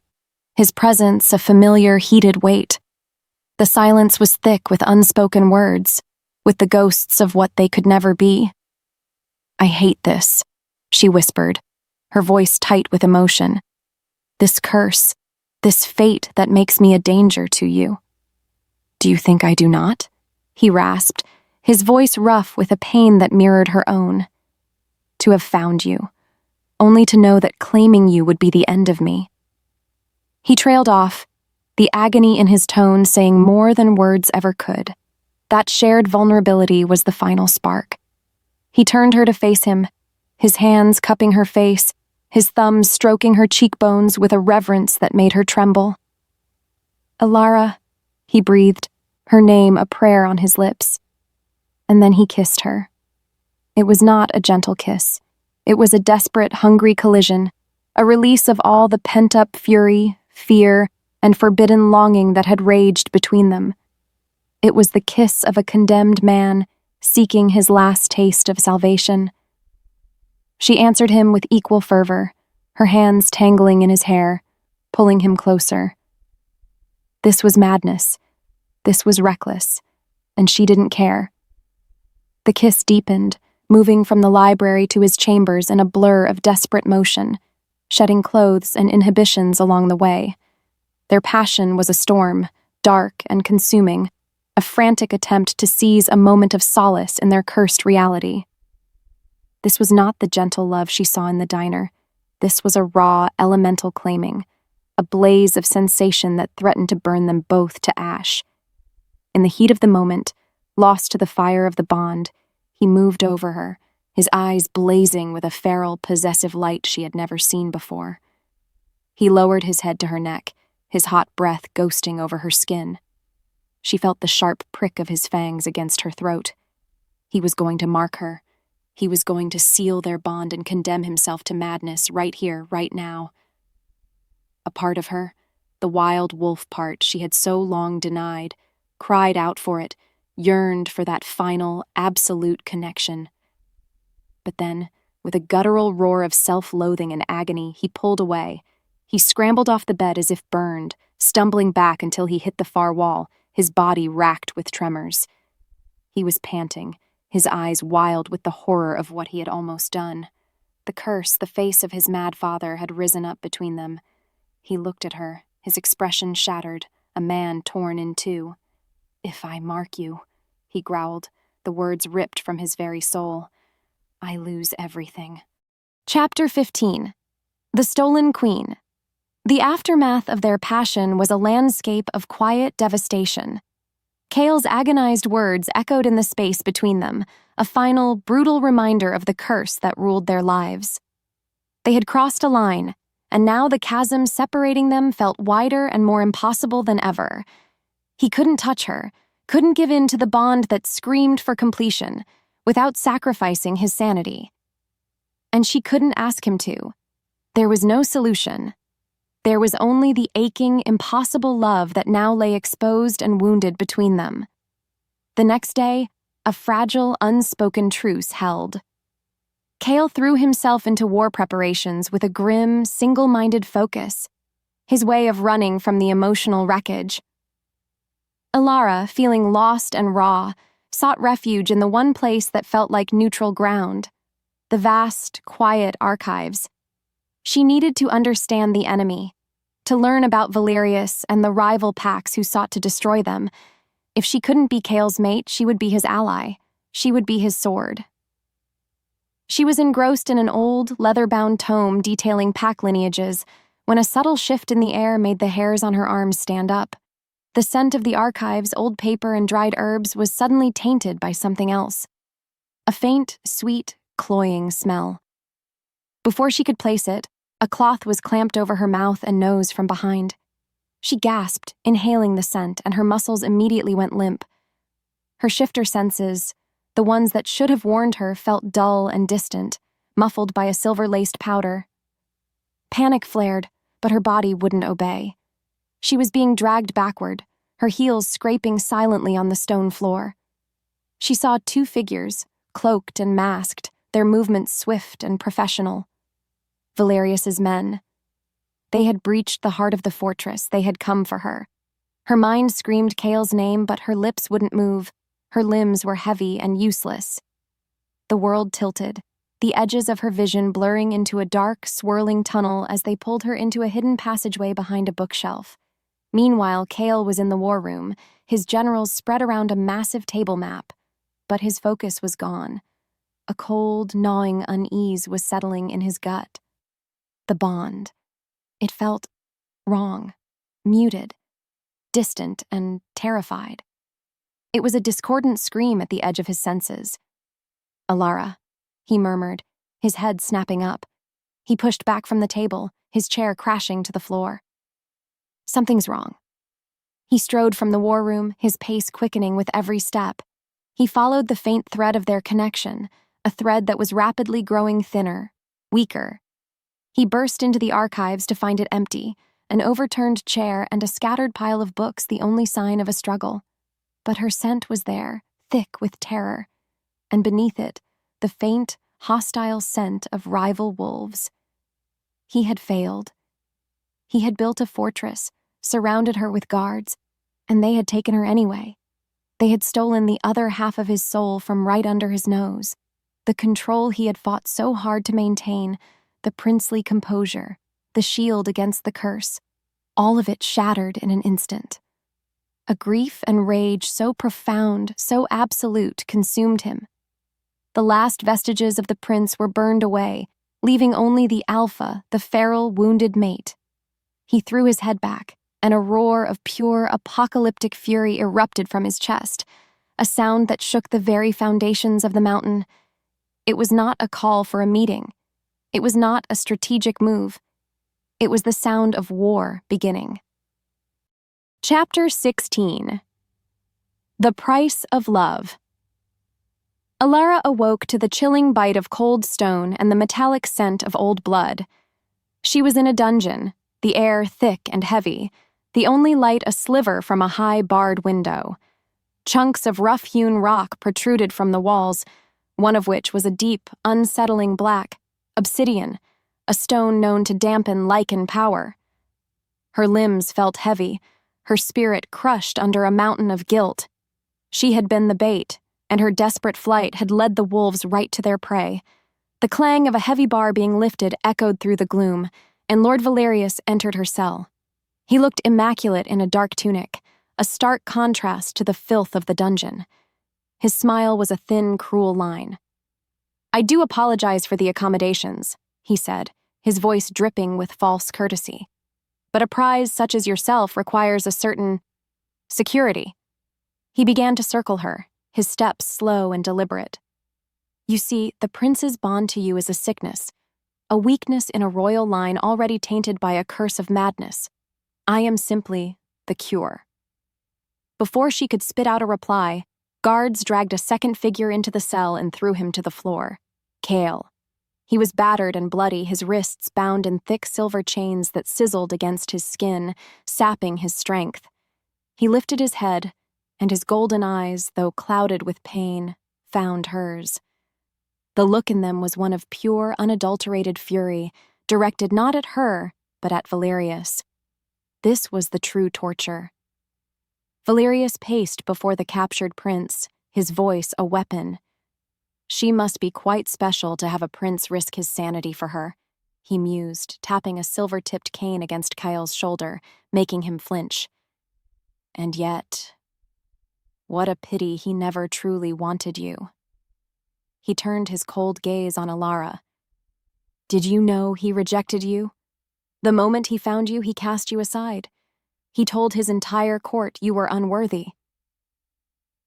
A: his presence a familiar, heated weight. The silence was thick with unspoken words, with the ghosts of what they could never be. "I hate this," she whispered, her voice tight with emotion. "This curse, this fate that makes me a danger to you." "Do you think I do not?" he rasped, his voice rough with a pain that mirrored her own. "To have found you, only to know that claiming you would be the end of me." He trailed off, the agony in his tone saying more than words ever could. That shared vulnerability was the final spark. He turned her to face him, his hands cupping her face, his thumbs stroking her cheekbones with a reverence that made her tremble. "Elara," he breathed, her name a prayer on his lips. And then he kissed her. It was not a gentle kiss. It was a desperate, hungry collision, a release of all the pent-up fury, fear, and forbidden longing that had raged between them. It was the kiss of a condemned man seeking his last taste of salvation. She answered him with equal fervor, her hands tangling in his hair, pulling him closer. This was madness. This was reckless, and she didn't care. The kiss deepened, moving from the library to his chambers in a blur of desperate motion, shedding clothes and inhibitions along the way. Their passion was a storm, dark and consuming, a frantic attempt to seize a moment of solace in their cursed reality. This was not the gentle love she saw in the diner. This was a raw, elemental claiming, a blaze of sensation that threatened to burn them both to ash. In the heat of the moment, lost to the fire of the bond, he moved over her, his eyes blazing with a feral, possessive light she had never seen before. He lowered his head to her neck, his hot breath ghosting over her skin. She felt the sharp prick of his fangs against her throat. He was going to mark her. He was going to seal their bond and condemn himself to madness right here, right now. A part of her, the wild wolf part she had so long denied, cried out for it, yearned for that final, absolute connection. But then, with a guttural roar of self-loathing and agony, he pulled away. He scrambled off the bed as if burned, stumbling back until he hit the far wall, his body racked with tremors. He was panting, his eyes wild with the horror of what he had almost done. The curse, the face of his mad father, had risen up between them. He looked at her, his expression shattered, a man torn in two. "If I mark you," he growled, the words ripped from his very soul, "I lose everything." Chapter 15. The Stolen Queen. The aftermath of their passion was a landscape of quiet devastation. Cale's agonized words echoed in the space between them, a final, brutal reminder of the curse that ruled their lives. They had crossed a line, and now the chasm separating them felt wider and more impossible than ever. He couldn't touch her, couldn't give in to the bond that screamed for completion, without sacrificing his sanity. And she couldn't ask him to. There was no solution. There was only the aching, impossible love that now lay exposed and wounded between them. The next day, a fragile, unspoken truce held. Cale threw himself into war preparations with a grim, single-minded focus, his way of running from the emotional wreckage. Elara, feeling lost and raw, sought refuge in the one place that felt like neutral ground, the vast, quiet archives. She needed to understand the enemy, to learn about Valerius and the rival packs who sought to destroy them. If she couldn't be Cale's mate, she would be his ally. She would be his sword. She was engrossed in an old, leather-bound tome detailing pack lineages when a subtle shift in the air made the hairs on her arms stand up. The scent of the archives, old paper, and dried herbs was suddenly tainted by something else. A faint, sweet, cloying smell. Before she could place it, a cloth was clamped over her mouth and nose from behind. She gasped, inhaling the scent, and her muscles immediately went limp. Her shifter senses, the ones that should have warned her, felt dull and distant, muffled by a silver-laced powder. Panic flared, but her body wouldn't obey. She was being dragged backward, her heels scraping silently on the stone floor. She saw two figures, cloaked and masked, their movements swift and professional. Valerius's men. They had breached the heart of the fortress. They had come for her. Her mind screamed Cale's name, but her lips wouldn't move. Her limbs were heavy and useless. The world tilted, the edges of her vision blurring into a dark, swirling tunnel as they pulled her into a hidden passageway behind a bookshelf. Meanwhile, Cale was in the war room, his generals spread around a massive table map. But his focus was gone. A cold, gnawing unease was settling in his gut. The bond. It felt wrong, muted, distant, and terrified. It was a discordant scream at the edge of his senses. "Elara," he murmured, his head snapping up. He pushed back from the table, his chair crashing to the floor. Something's wrong. He strode from the war room, his pace quickening with every step. He followed the faint thread of their connection, a thread that was rapidly growing thinner, weaker. He burst into the archives to find it empty, an overturned chair and a scattered pile of books the only sign of a struggle. But her scent was there, thick with terror, and beneath it, the faint, hostile scent of rival wolves. He had failed. He had built a fortress, surrounded her with guards, and they had taken her anyway. They had stolen the other half of his soul from right under his nose, the control he had fought so hard to maintain, the princely composure, the shield against the curse, all of it shattered in an instant. A grief and rage so profound, so absolute, consumed him. The last vestiges of the prince were burned away, leaving only the alpha, the feral, wounded mate. He threw his head back, and a roar of pure, apocalyptic fury erupted from his chest, a sound that shook the very foundations of the mountain. It was not a call for a meeting. It was not a strategic move. It was the sound of war beginning. Chapter 16. The Price of Love. Elara awoke to the chilling bite of cold stone and the metallic scent of old blood. She was in a dungeon, the air thick and heavy, the only light a sliver from a high barred window. Chunks of rough-hewn rock protruded from the walls, one of which was a deep, unsettling black, obsidian, a stone known to dampen Lycan power. Her limbs felt heavy, her spirit crushed under a mountain of guilt. She had been the bait, and her desperate flight had led the wolves right to their prey. The clang of a heavy bar being lifted echoed through the gloom, and Lord Valerius entered her cell. He looked immaculate in a dark tunic, a stark contrast to the filth of the dungeon. His smile was a thin, cruel line. "I do apologize for the accommodations," he said, his voice dripping with false courtesy. "But a prize such as yourself requires a certain security." He began to circle her, his steps slow and deliberate. "You see, the prince's bond to you is a sickness, a weakness in a royal line already tainted by a curse of madness. I am simply the cure." Before she could spit out a reply, guards dragged a second figure into the cell and threw him to the floor. Cale. He was battered and bloody, his wrists bound in thick silver chains that sizzled against his skin, sapping his strength. He lifted his head, and his golden eyes, though clouded with pain, found hers. The look in them was one of pure, unadulterated fury, directed not at her, but at Valerius. This was the true torture. Valerius paced before the captured prince, his voice a weapon. She must be quite special to have a prince risk his sanity for her, he mused, tapping a silver-tipped cane against Kyle's shoulder, making him flinch. And yet, what a pity he never truly wanted you. He turned his cold gaze on Elara. Did you know he rejected you? The moment he found you, he cast you aside. He told his entire court you were unworthy.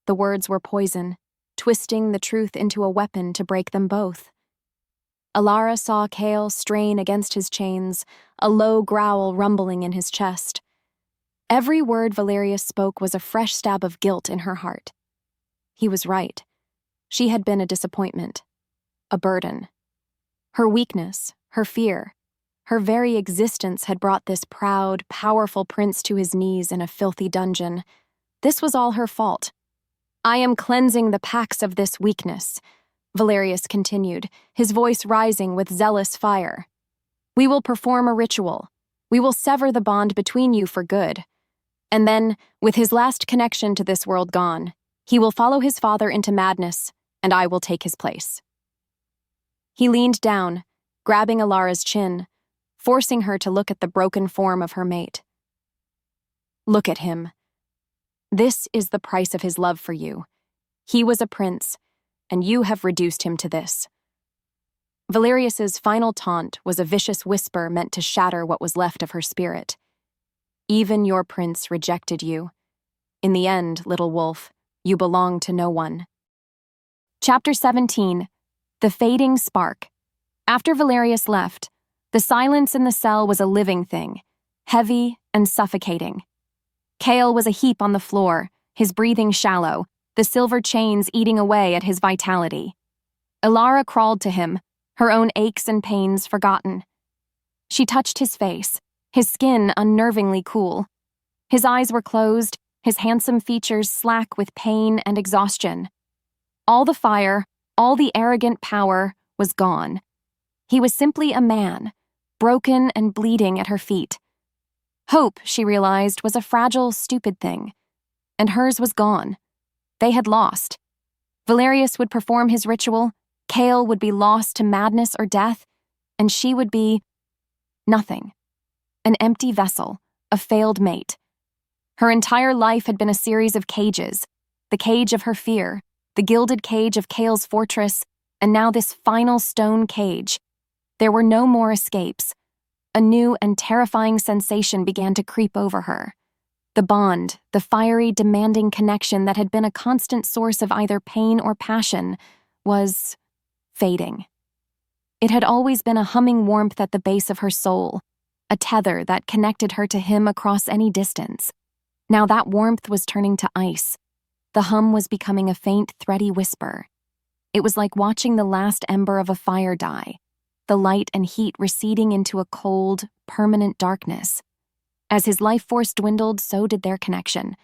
A: The words were poison, twisting the truth into a weapon to break them both. Elara saw Cale strain against his chains, a low growl rumbling in his chest. Every word Valerius spoke was a fresh stab of guilt in her heart. He was right. She had been a disappointment, a burden. Her weakness, her fear, her very existence had brought this proud, powerful prince to his knees in a filthy dungeon. This was all her fault. I am cleansing the packs of this weakness, Valerius continued, his voice rising with zealous fire. We will perform a ritual. We will sever the bond between you for good. And then, with his last connection to this world gone, he will follow his father into madness, and I will take his place. He leaned down, grabbing Elara's chin, forcing her to look at the broken form of her mate. Look at him. This is the price of his love for you. He was a prince, and you have reduced him to this. Valerius's final taunt was a vicious whisper meant to shatter what was left of her spirit. Even your prince rejected you. In the end, little wolf, you belong to no one. Chapter 17. The Fading Spark. After Valerius left, the silence in the cell was a living thing, heavy and suffocating. Cale was a heap on the floor, his breathing shallow, the silver chains eating away at his vitality. Elara crawled to him, her own aches and pains forgotten. She touched his face, his skin unnervingly cool. His eyes were closed, his handsome features slack with pain and exhaustion. All the fire, all the arrogant power was gone. He was simply a man, broken and bleeding at her feet. Hope, she realized, was a fragile, stupid thing. And hers was gone. They had lost. Valerius would perform his ritual, Cale would be lost to madness or death, and she would be nothing. An empty vessel, a failed mate. Her entire life had been a series of cages, the cage of her fear, the gilded cage of Cale's fortress, and now this final stone cage. There were no more escapes. A new and terrifying sensation began to creep over her. The bond, the fiery, demanding connection that had been a constant source of either pain or passion, was fading. It had always been a humming warmth at the base of her soul, a tether that connected her to him across any distance. Now that warmth was turning to ice. The hum was becoming a faint, thready whisper. It was like watching the last ember of a fire die, the light and heat receding into a cold, permanent darkness. As his life force dwindled, so did their connection.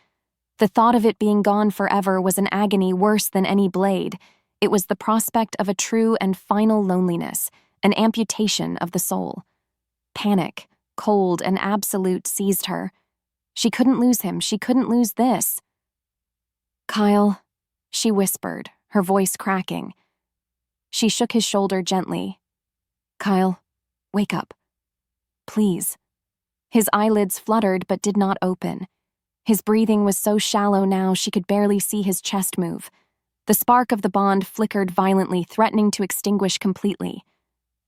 A: The thought of it being gone forever was an agony worse than any blade. It was the prospect of a true and final loneliness, an amputation of the soul. Panic, cold and absolute, seized her. She couldn't lose him. She couldn't lose this. Kyle, she whispered, her voice cracking. She shook his shoulder gently. Kyle, wake up. Please. His eyelids fluttered but did not open. His breathing was so shallow now she could barely see his chest move. The spark of the bond flickered violently, threatening to extinguish completely.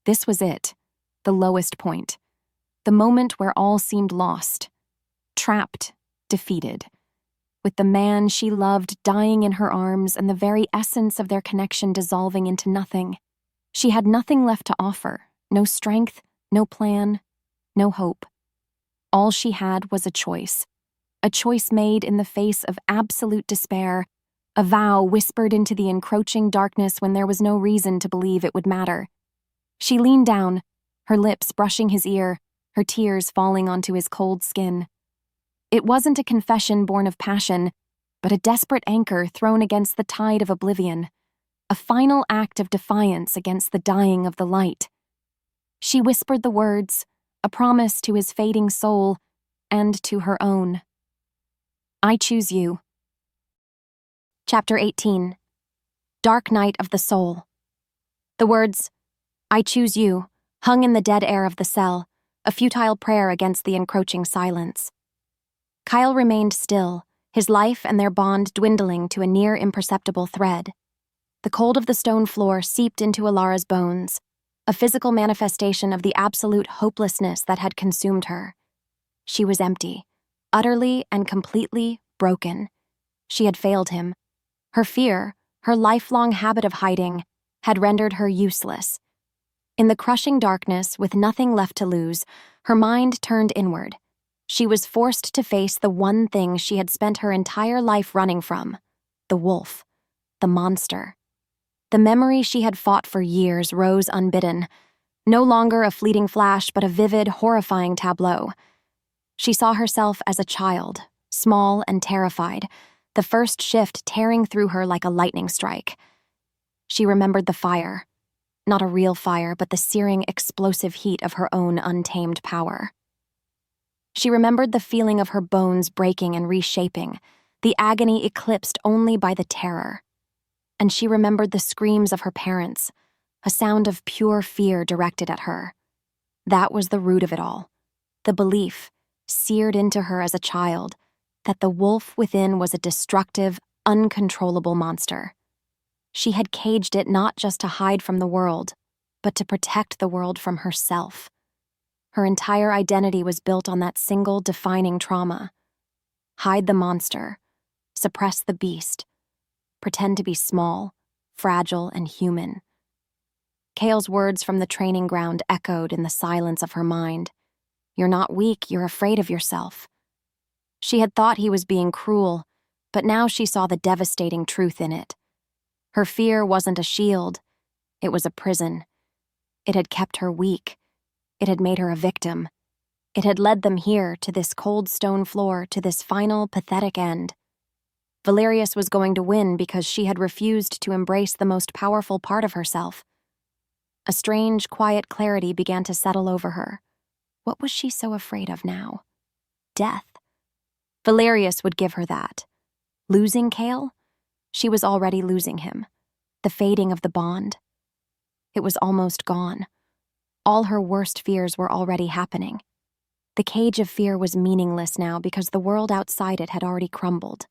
A: This was it, the lowest point. The moment where all seemed lost. Trapped, defeated. With the man she loved dying in her arms and the very essence of their connection dissolving into nothing. She had nothing left to offer, no strength, no plan, no hope. All she had was a choice. a choice made in the face of absolute despair, a vow whispered into the encroaching darkness when there was no reason to believe it would matter. She leaned down, her lips brushing his ear, her tears falling onto his cold skin. It wasn't a confession born of passion, but a desperate anchor thrown against the tide of oblivion, a final act of defiance against the dying of the light. She whispered the words, a promise to his fading soul and to her own. I choose you. Chapter 18. Dark Night of the Soul. The words, I choose you, hung in the dead air of the cell, a futile prayer against the encroaching silence. Kyle remained still, his life and their bond dwindling to a near imperceptible thread. The cold of the stone floor seeped into Elara's bones, a physical manifestation of the absolute hopelessness that had consumed her. She was empty, utterly and completely broken. She had failed him. Her fear, her lifelong habit of hiding, had rendered her useless. In the crushing darkness, with nothing left to lose, her mind turned inward. She was forced to face the one thing she had spent her entire life running from: the wolf, the monster. The memory she had fought for years rose unbidden, no longer a fleeting flash but a vivid, horrifying tableau. She saw herself as a child, small and terrified, the first shift tearing through her like a lightning strike. She remembered the fire. Not a real fire, but the searing, explosive heat of her own untamed power. She remembered the feeling of her bones breaking and reshaping, the agony eclipsed only by the terror. And she remembered the screams of her parents, a sound of pure fear directed at her. That was the root of it all, the belief, seared into her as a child, that the wolf within was a destructive, uncontrollable monster. She had caged it not just to hide from the world, but to protect the world from herself. Her entire identity was built on that single defining trauma. Hide the monster, suppress the beast, pretend to be small, fragile, and human. Kale's words from the training ground echoed in the silence of her mind. You're not weak, you're afraid of yourself. She had thought he was being cruel, but now she saw the devastating truth in it. Her fear wasn't a shield, it was a prison. It had kept her weak. It had made her a victim. It had led them here, to this cold stone floor, to this final, pathetic end. Valerius was going to win because she had refused to embrace the most powerful part of herself. A strange, quiet clarity began to settle over her. What was she so afraid of now? Death. Valerius would give her that. Losing Kale? She was already losing him. The fading of the bond. It was almost gone. All her worst fears were already happening. The cage of fear was meaningless now because the world outside it had already crumbled.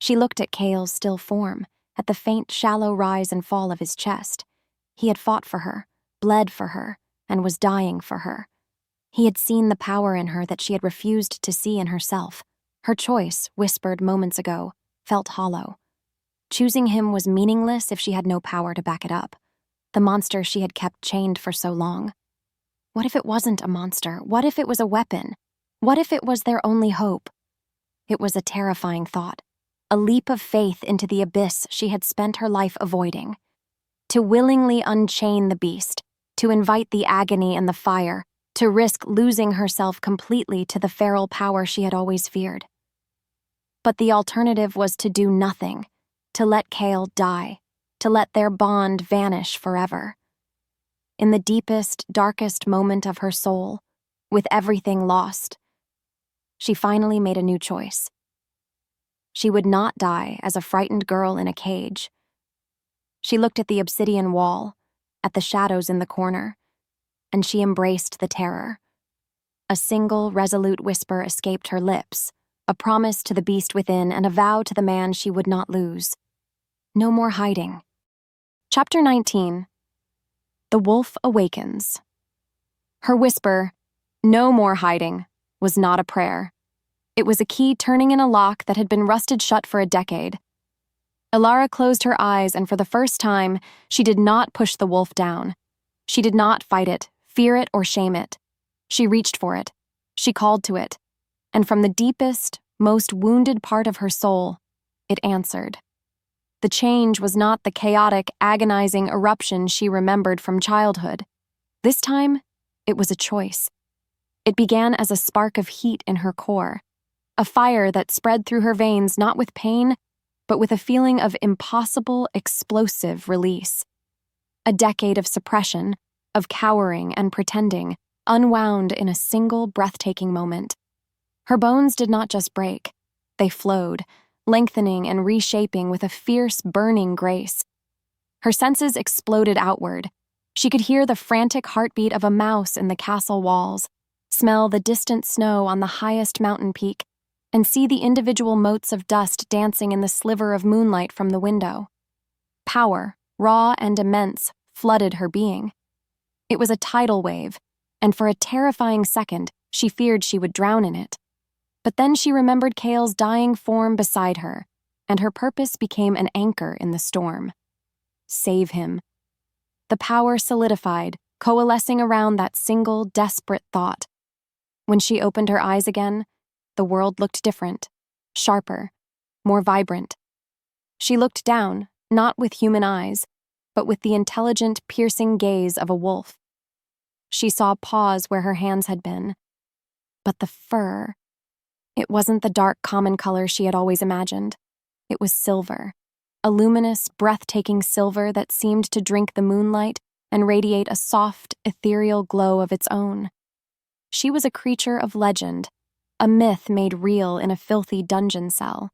A: She looked at Kale's still form, at the faint, shallow rise and fall of his chest. He had fought for her, bled for her, and was dying for her. He had seen the power in her that she had refused to see in herself. Her choice, whispered moments ago, felt hollow. Choosing him was meaningless if she had no power to back it up. The monster she had kept chained for so long. What if it wasn't a monster? What if it was a weapon? What if it was their only hope? It was a terrifying thought, a leap of faith into the abyss she had spent her life avoiding. To willingly unchain the beast, to invite the agony and the fire, to risk losing herself completely to the feral power she had always feared. But the alternative was to do nothing, to let Kale die, to let their bond vanish forever. In the deepest, darkest moment of her soul, with everything lost, she finally made a new choice. She would not die as a frightened girl in a cage. She looked at the obsidian wall, at the shadows in the corner, and she embraced the terror. A single, resolute whisper escaped her lips, a promise to the beast within and a vow to the man she would not lose. No more hiding. Chapter 19. The Wolf Awakens. Her whisper, "No more hiding," was not a prayer. It was a key turning in a lock that had been rusted shut for a decade. Elara closed her eyes, and for the first time, she did not push the wolf down. She did not fight it, fear it, or shame it. She reached for it. She called to it. And from the deepest, most wounded part of her soul, it answered. The change was not the chaotic, agonizing eruption she remembered from childhood. This time, it was a choice. It began as a spark of heat in her core, a fire that spread through her veins not with pain, but with a feeling of impossible, explosive release. A decade of suppression, of cowering and pretending, unwound in a single breathtaking moment. Her bones did not just break, they flowed, lengthening and reshaping with a fierce, burning grace. Her senses exploded outward. She could hear the frantic heartbeat of a mouse in the castle walls, smell the distant snow on the highest mountain peak, and see the individual motes of dust dancing in the sliver of moonlight from the window. Power, raw and immense, flooded her being. It was a tidal wave, and for a terrifying second, she feared she would drown in it. But then she remembered Kale's dying form beside her, and her purpose became an anchor in the storm. Save him. The power solidified, coalescing around that single, desperate thought. When she opened her eyes again, the world looked different, sharper, more vibrant. She looked down, not with human eyes, but with the intelligent, piercing gaze of a wolf. She saw paws where her hands had been. But the fur, it wasn't the dark common color she had always imagined. It was silver, a luminous, breathtaking silver that seemed to drink the moonlight and radiate a soft, ethereal glow of its own. She was a creature of legend, a myth made real in a filthy dungeon cell.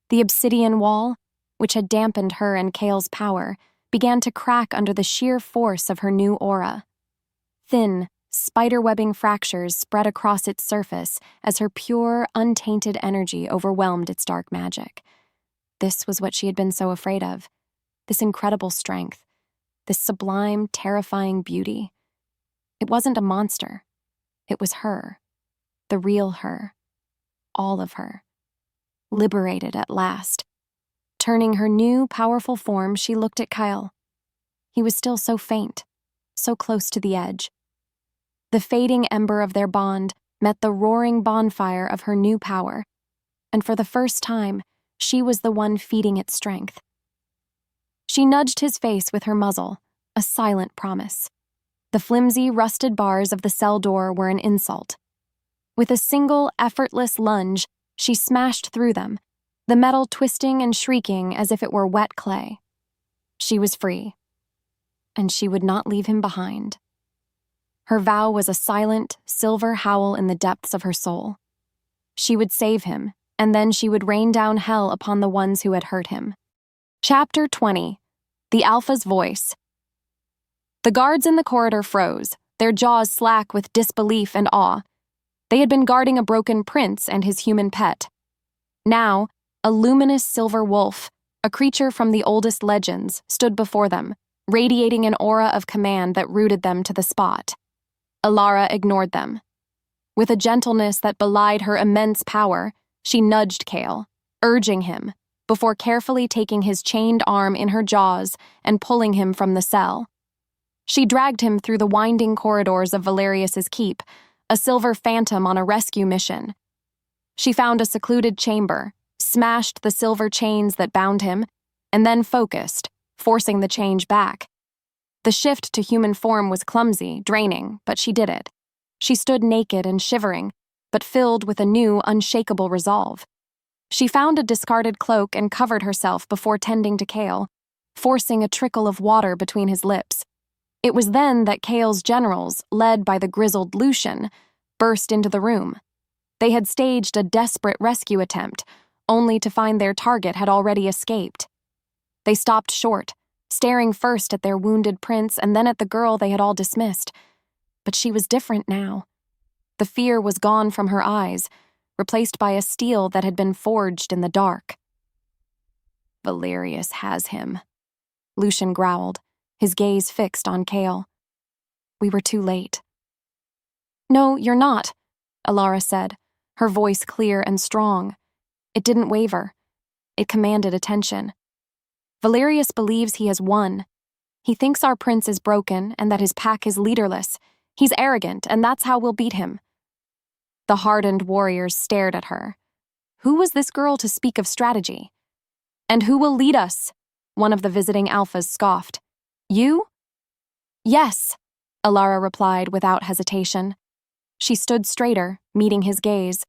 A: The obsidian wall, which had dampened her and Kale's power, began to crack under the sheer force of her new aura. Thin, spider-webbing fractures spread across its surface as her pure, untainted energy overwhelmed its dark magic. This was what she had been so afraid of, this incredible strength, this sublime, terrifying beauty. It wasn't a monster. It was her, the real her, all of her. Liberated at last. Turning her new, powerful form, she looked at Kyle. He was still so faint, so close to the edge. The fading ember of their bond met the roaring bonfire of her new power, and for the first time, she was the one feeding its strength. She nudged his face with her muzzle, a silent promise. The flimsy, rusted bars of the cell door were an insult. With a single, effortless lunge, she smashed through them, the metal twisting and shrieking as if it were wet clay. She was free, and she would not leave him behind. Her vow was a silent, silver howl in the depths of her soul. She would save him, and then she would rain down hell upon the ones who had hurt him. Chapter 20. The Alpha's Voice. The guards in the corridor froze, their jaws slack with disbelief and awe. They had been guarding a broken prince and his human pet. Now, a luminous silver wolf, a creature from the oldest legends, stood before them, radiating an aura of command that rooted them to the spot. Elara ignored them. With a gentleness that belied her immense power, she nudged Kale, urging him, before carefully taking his chained arm in her jaws and pulling him from the cell. She dragged him through the winding corridors of Valerius's keep, a silver phantom on a rescue mission. She found a secluded chamber, smashed the silver chains that bound him, and then focused, forcing the change back. The shift to human form was clumsy, draining, but she did it. She stood naked and shivering, but filled with a new, unshakable resolve. She found a discarded cloak and covered herself before tending to Kale, forcing a trickle of water between his lips. It was then that Kale's generals, led by the grizzled Lycan, burst into the room. They had staged a desperate rescue attempt, only to find their target had already escaped. They stopped short, staring first at their wounded prince and then at the girl they had all dismissed. But she was different now. The fear was gone from her eyes, replaced by a steel that had been forged in the dark. Valerius has him, Lycan growled, his gaze fixed on Kale. We were too late. No, you're not, Elara said, her voice clear and strong. It didn't waver. It commanded attention. Valerius believes he has won. He thinks our prince is broken and that his pack is leaderless. He's arrogant, and that's how we'll beat him. The hardened warriors stared at her, Who was this girl to speak of strategy? "And who will lead us?" one of the visiting alphas scoffed. "You?" "Yes," Elara replied without hesitation. She stood straighter, meeting his gaze.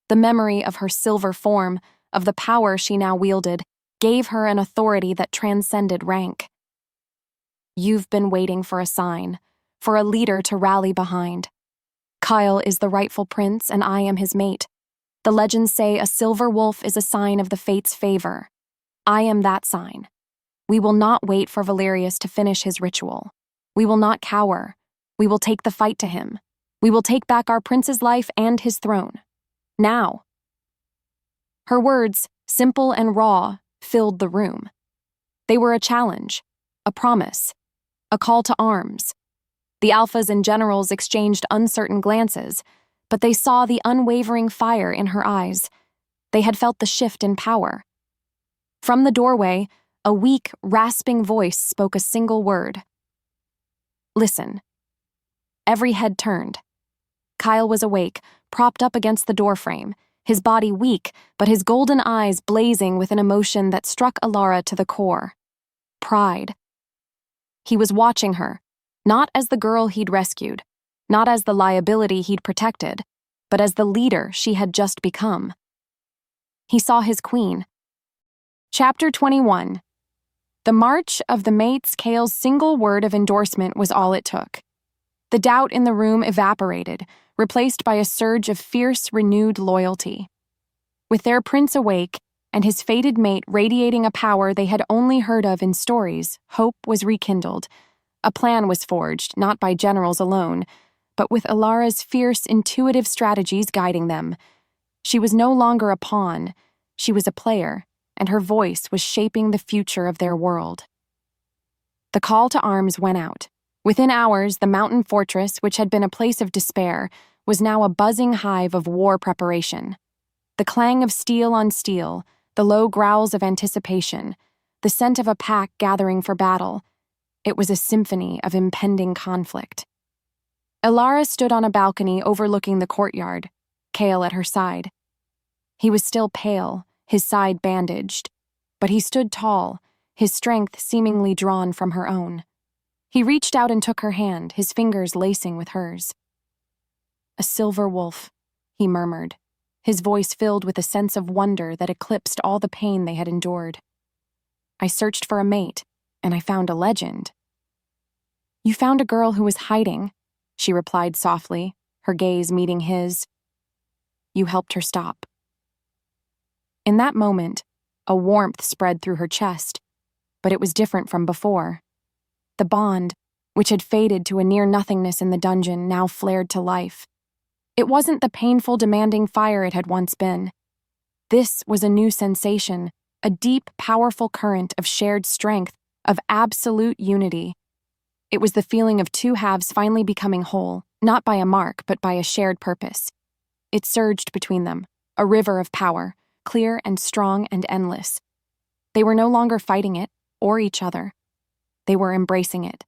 A: The memory of her silver form, of the power she now wielded, gave her an authority that transcended rank. "You've been waiting for a sign, for a leader to rally behind. Kyle is the rightful prince, and I am his mate. The legends say a silver wolf is a sign of the fates' favor. I am that sign. We will not wait for Valerius to finish his ritual. We will not cower. We will take the fight to him. We will take back our prince's life and his throne. Now." Her words, simple and raw, filled the room. They were a challenge, a promise, a call to arms. The alphas and generals exchanged uncertain glances, but they saw the unwavering fire in her eyes. They had felt the shift in power. From the doorway, a weak, rasping voice spoke a single word. "Listen." Every head turned. Kyle was awake, propped up against the doorframe, his body weak, but his golden eyes blazing with an emotion that struck Elara to the core. Pride. He was watching her, not as the girl he'd rescued, not as the liability he'd protected, but as the leader she had just become. He saw his queen. Chapter 21. The march of the mates. Kale's single word of endorsement was all it took. The doubt in the room evaporated, replaced by a surge of fierce, renewed loyalty. With their prince awake, and his fated mate radiating a power they had only heard of in stories, hope was rekindled. A plan was forged, not by generals alone, but with Elara's fierce, intuitive strategies guiding them. She was no longer a pawn, she was a player, and her voice was shaping the future of their world. The call to arms went out. Within hours, the mountain fortress, which had been a place of despair, was now a buzzing hive of war preparation. The clang of steel on steel, the low growls of anticipation, the scent of a pack gathering for battle. It was a symphony of impending conflict. Elara stood on a balcony overlooking the courtyard, Kale at her side. He was still pale, his side bandaged, but he stood tall, his strength seemingly drawn from her own. He reached out and took her hand, his fingers lacing with hers. "A silver wolf," he murmured, his voice filled with a sense of wonder that eclipsed all the pain they had endured. "I searched for a mate, and I found a legend." "You found a girl who was hiding," she replied softly, her gaze meeting his. "You helped her stop." In that moment, a warmth spread through her chest, but it was different from before. The bond, which had faded to a near-nothingness in the dungeon, now flared to life. It wasn't the painful, demanding fire it had once been. This was a new sensation, a deep, powerful current of shared strength, of absolute unity. It was the feeling of two halves finally becoming whole, not by a mark, but by a shared purpose. It surged between them, a river of power, clear and strong and endless. They were no longer fighting it, or each other. They were embracing it.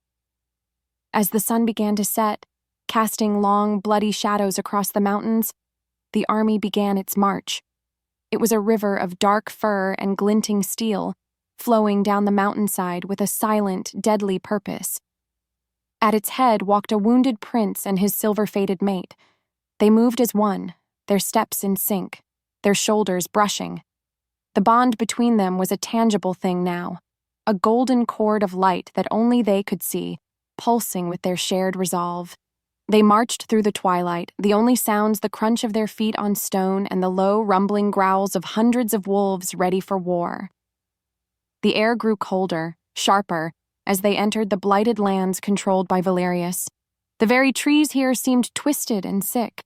A: As the sun began to set, casting long, bloody shadows across the mountains, the army began its march. It was a river of dark fur and glinting steel, flowing down the mountainside with a silent, deadly purpose. At its head walked a wounded prince and his silver-fated mate. They moved as one, their steps in sync, their shoulders brushing. The bond between them was a tangible thing now, a golden cord of light that only they could see, pulsing with their shared resolve. They marched through the twilight, the only sounds the crunch of their feet on stone and the low, rumbling growls of hundreds of wolves ready for war. The air grew colder, sharper, as they entered the blighted lands controlled by Valerius. The very trees here seemed twisted and sick.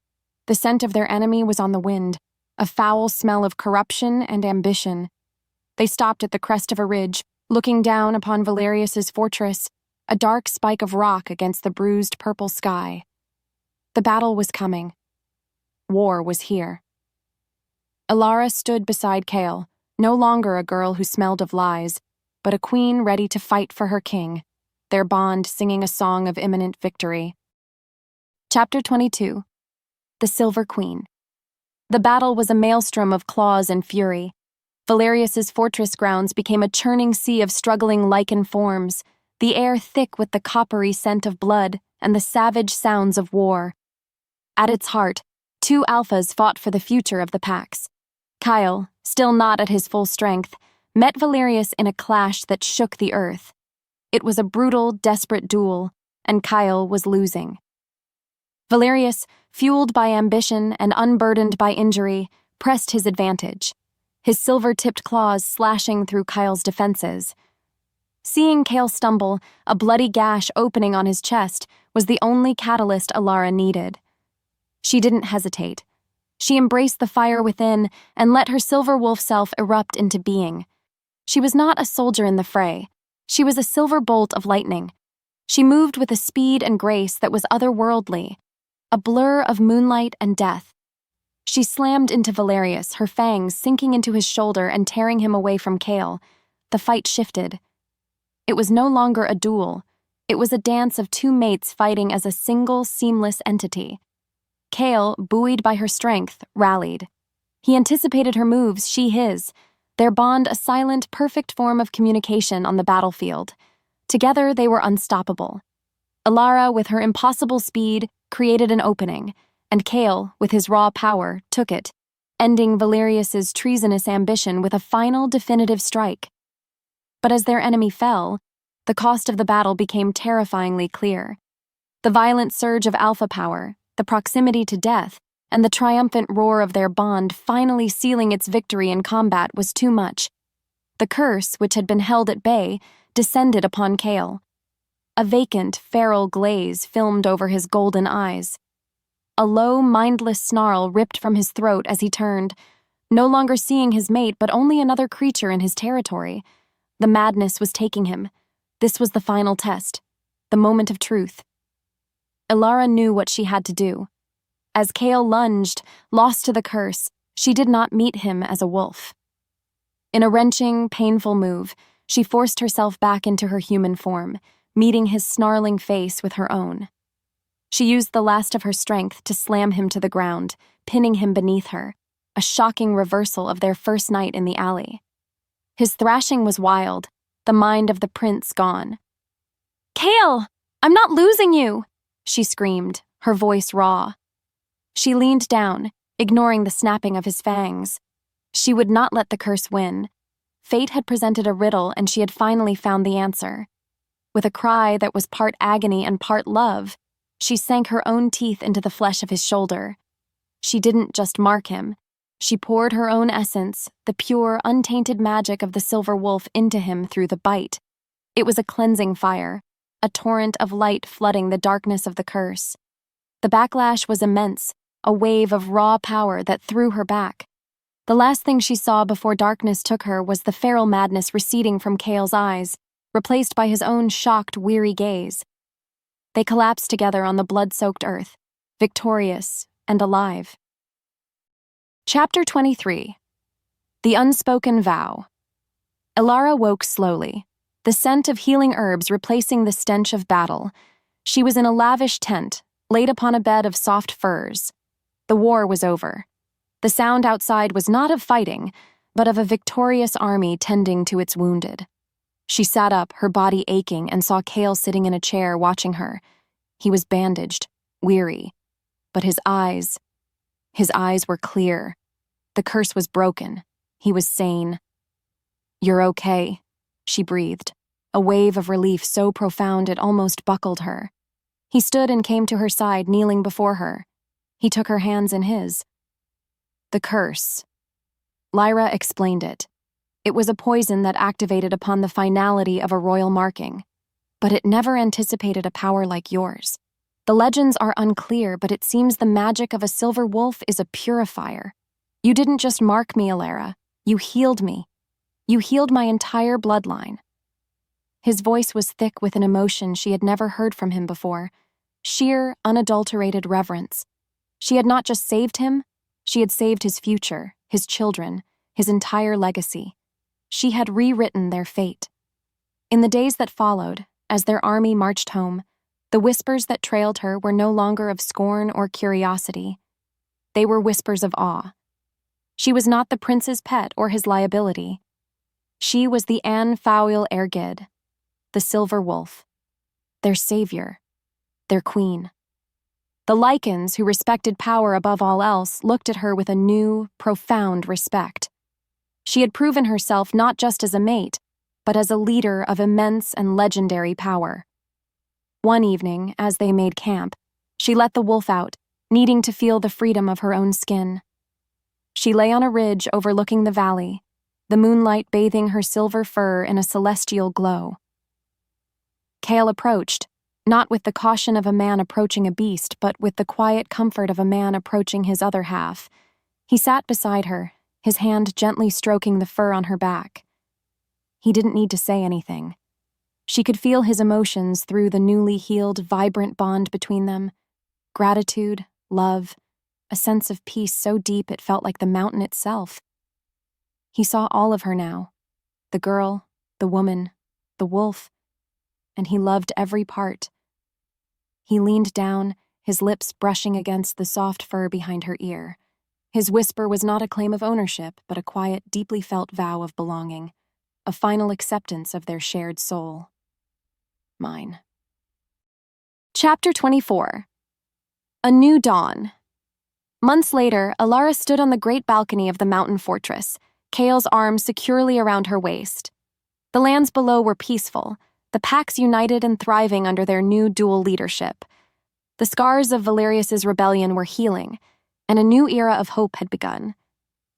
A: The scent of their enemy was on the wind, a foul smell of corruption and ambition. They stopped at the crest of a ridge, looking down upon Valerius's fortress, a dark spike of rock against the bruised purple sky. The battle was coming. War was here. Elara stood beside Kale, no longer a girl who smelled of lies, but a queen ready to fight for her king, their bond singing a song of imminent victory. Chapter 22. The Silver Queen. The battle was a maelstrom of claws and fury. Valerius's fortress grounds became a churning sea of struggling Lycan forms, the air thick with the coppery scent of blood and the savage sounds of war. At its heart, two alphas fought for the future of the packs. Kyle, still not at his full strength, met Valerius in a clash that shook the earth. It was a brutal, desperate duel, and Kyle was losing. Valerius, fueled by ambition and unburdened by injury, pressed his advantage, his silver-tipped claws slashing through Kyle's defenses. Seeing Kale stumble, a bloody gash opening on his chest was the only catalyst Elara needed. She didn't hesitate. She embraced the fire within and let her silver wolf self erupt into being. She was not a soldier in the fray. She was a silver bolt of lightning. She moved with a speed and grace that was otherworldly, a blur of moonlight and death. She slammed into Valerius, her fangs sinking into his shoulder and tearing him away from Kale. The fight shifted. It was no longer a duel. It was a dance of two mates fighting as a single, seamless entity. Kale, buoyed by her strength, rallied. He anticipated her moves, she his, their bond a silent, perfect form of communication on the battlefield. Together, they were unstoppable. Elara, with her impossible speed, created an opening, and Kale, with his raw power, took it, ending Valerius's treasonous ambition with a final, definitive strike. But as their enemy fell, the cost of the battle became terrifyingly clear. The violent surge of alpha power, the proximity to death, and the triumphant roar of their bond finally sealing its victory in combat was too much. The curse, which had been held at bay, descended upon Kale. A vacant, feral glaze filmed over his golden eyes. A low, mindless snarl ripped from his throat as he turned, no longer seeing his mate but only another creature in his territory. The madness was taking him. This was the final test, the moment of truth. Elara knew what she had to do. As Kale lunged, lost to the curse, she did not meet him as a wolf. In a wrenching, painful move, she forced herself back into her human form, meeting his snarling face with her own. She used the last of her strength to slam him to the ground, pinning him beneath her, a shocking reversal of their first night in the alley. His thrashing was wild, the mind of the prince gone. "Kale, I'm not losing you!" she screamed, her voice raw. She leaned down, ignoring the snapping of his fangs. She would not let the curse win. Fate had presented a riddle, and she had finally found the answer. With a cry that was part agony and part love, she sank her own teeth into the flesh of his shoulder. She didn't just mark him. She poured her own essence, the pure, untainted magic of the silver wolf, into him through the bite. It was a cleansing fire, a torrent of light flooding the darkness of the curse. The backlash was immense, a wave of raw power that threw her back. The last thing she saw before darkness took her was the feral madness receding from Kale's eyes, replaced by his own shocked, weary gaze. They collapsed together on the blood-soaked earth, victorious and alive. Chapter 23. The Unspoken Vow. Elara woke slowly, the scent of healing herbs replacing the stench of battle. She was in a lavish tent, laid upon a bed of soft furs. The war was over. The sound outside was not of fighting, but of a victorious army tending to its wounded. She sat up, her body aching, and saw Kale sitting in a chair watching her. He was bandaged, weary, but his eyes were clear. The curse was broken. He was sane. "You're okay," she breathed, a wave of relief so profound it almost buckled her. He stood and came to her side, kneeling before her. He took her hands in his. "The curse." Lyra explained it. It was a poison that activated upon the finality of a royal marking. But it never anticipated a power like yours. The legends are unclear, but it seems the magic of a silver wolf is a purifier. You didn't just mark me, Elara. You healed me. You healed my entire bloodline. His voice was thick with an emotion she had never heard from him before. Sheer, unadulterated reverence. She had not just saved him, she had saved his future, his children, his entire legacy. She had rewritten their fate. In the days that followed, as their army marched home, the whispers that trailed her were no longer of scorn or curiosity. They were whispers of awe, She was not the prince's pet or his liability. She was the An Fawil Ergid, the Silver Wolf, their savior, their queen. The Lycans, who respected power above all else, looked at her with a new, profound respect. She had proven herself not just as a mate, but as a leader of immense and legendary power. One evening, as they made camp, she let the wolf out, needing to feel the freedom of her own skin. She lay on a ridge overlooking the valley, the moonlight bathing her silver fur in a celestial glow. Kale approached, not with the caution of a man approaching a beast, but with the quiet comfort of a man approaching his other half. He sat beside her, his hand gently stroking the fur on her back. He didn't need to say anything. She could feel his emotions through the newly healed, vibrant bond between them. Gratitude, love, a sense of peace so deep it felt like the mountain itself. He saw all of her now, the girl, the woman, the wolf, and he loved every part. He leaned down, his lips brushing against the soft fur behind her ear. His whisper was not a claim of ownership, but a quiet, deeply felt vow of belonging, a final acceptance of their shared soul. Mine. Chapter 24. A New Dawn. Months later, Elara stood on the great balcony of the mountain fortress, Kale's arms securely around her waist. The lands below were peaceful, the packs united and thriving under their new dual leadership. The scars of Valerius's rebellion were healing, and a new era of hope had begun.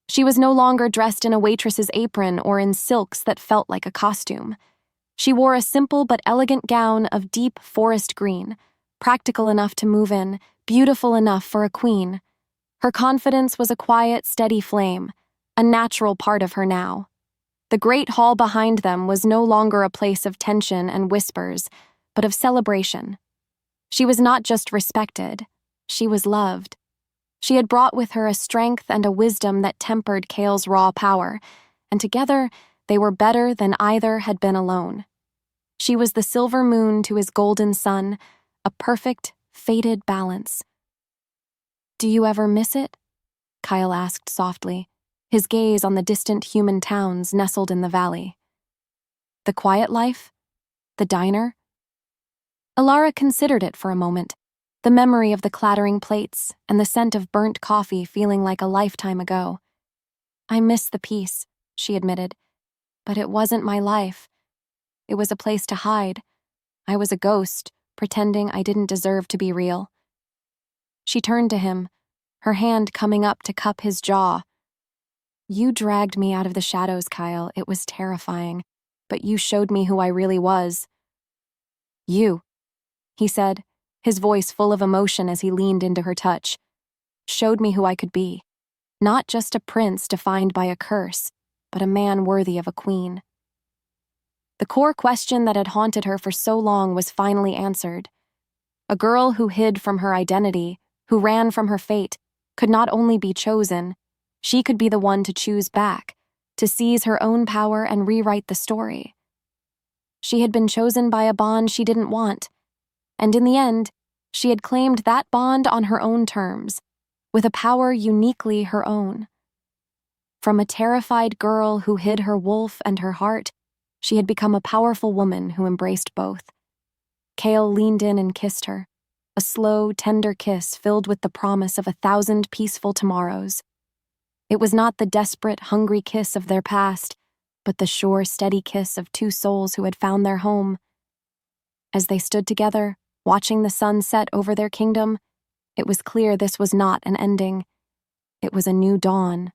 A: She was no longer dressed in a waitress's apron or in silks that felt like a costume. She wore a simple but elegant gown of deep forest green, practical enough to move in, beautiful enough for a queen. Her confidence was a quiet, steady flame, a natural part of her now. The great hall behind them was no longer a place of tension and whispers, but of celebration. She was not just respected, she was loved. She had brought with her a strength and a wisdom that tempered Kale's raw power, and together they were better than either had been alone. She was the silver moon to his golden sun, a perfect, fated balance. "Do you ever miss it?" Kyle asked softly, his gaze on the distant human towns nestled in the valley. The quiet life? The diner? Elara considered it for a moment, the memory of the clattering plates and the scent of burnt coffee feeling like a lifetime ago. "I miss the peace," she admitted, "but it wasn't my life. It was a place to hide. I was a ghost, pretending I didn't deserve to be real." She turned to him, her hand coming up to cup his jaw. "You dragged me out of the shadows, Kyle. It was terrifying, but you showed me who I really was." "You," he said, his voice full of emotion as he leaned into her touch, "showed me who I could be. Not just a prince defined by a curse, but a man worthy of a queen." The core question that had haunted her for so long was finally answered. A girl who hid from her identity, who ran from her fate, could not only be chosen, she could be the one to choose back, to seize her own power and rewrite the story. She had been chosen by a bond she didn't want, and in the end, she had claimed that bond on her own terms, with a power uniquely her own. From a terrified girl who hid her wolf and her heart, she had become a powerful woman who embraced both. Kale leaned in and kissed her, a slow, tender kiss filled with the promise of 1,000 peaceful tomorrows. It was not the desperate, hungry kiss of their past, but the sure, steady kiss of two souls who had found their home. As they stood together, watching the sun set over their kingdom, it was clear this was not an ending. It was a new dawn,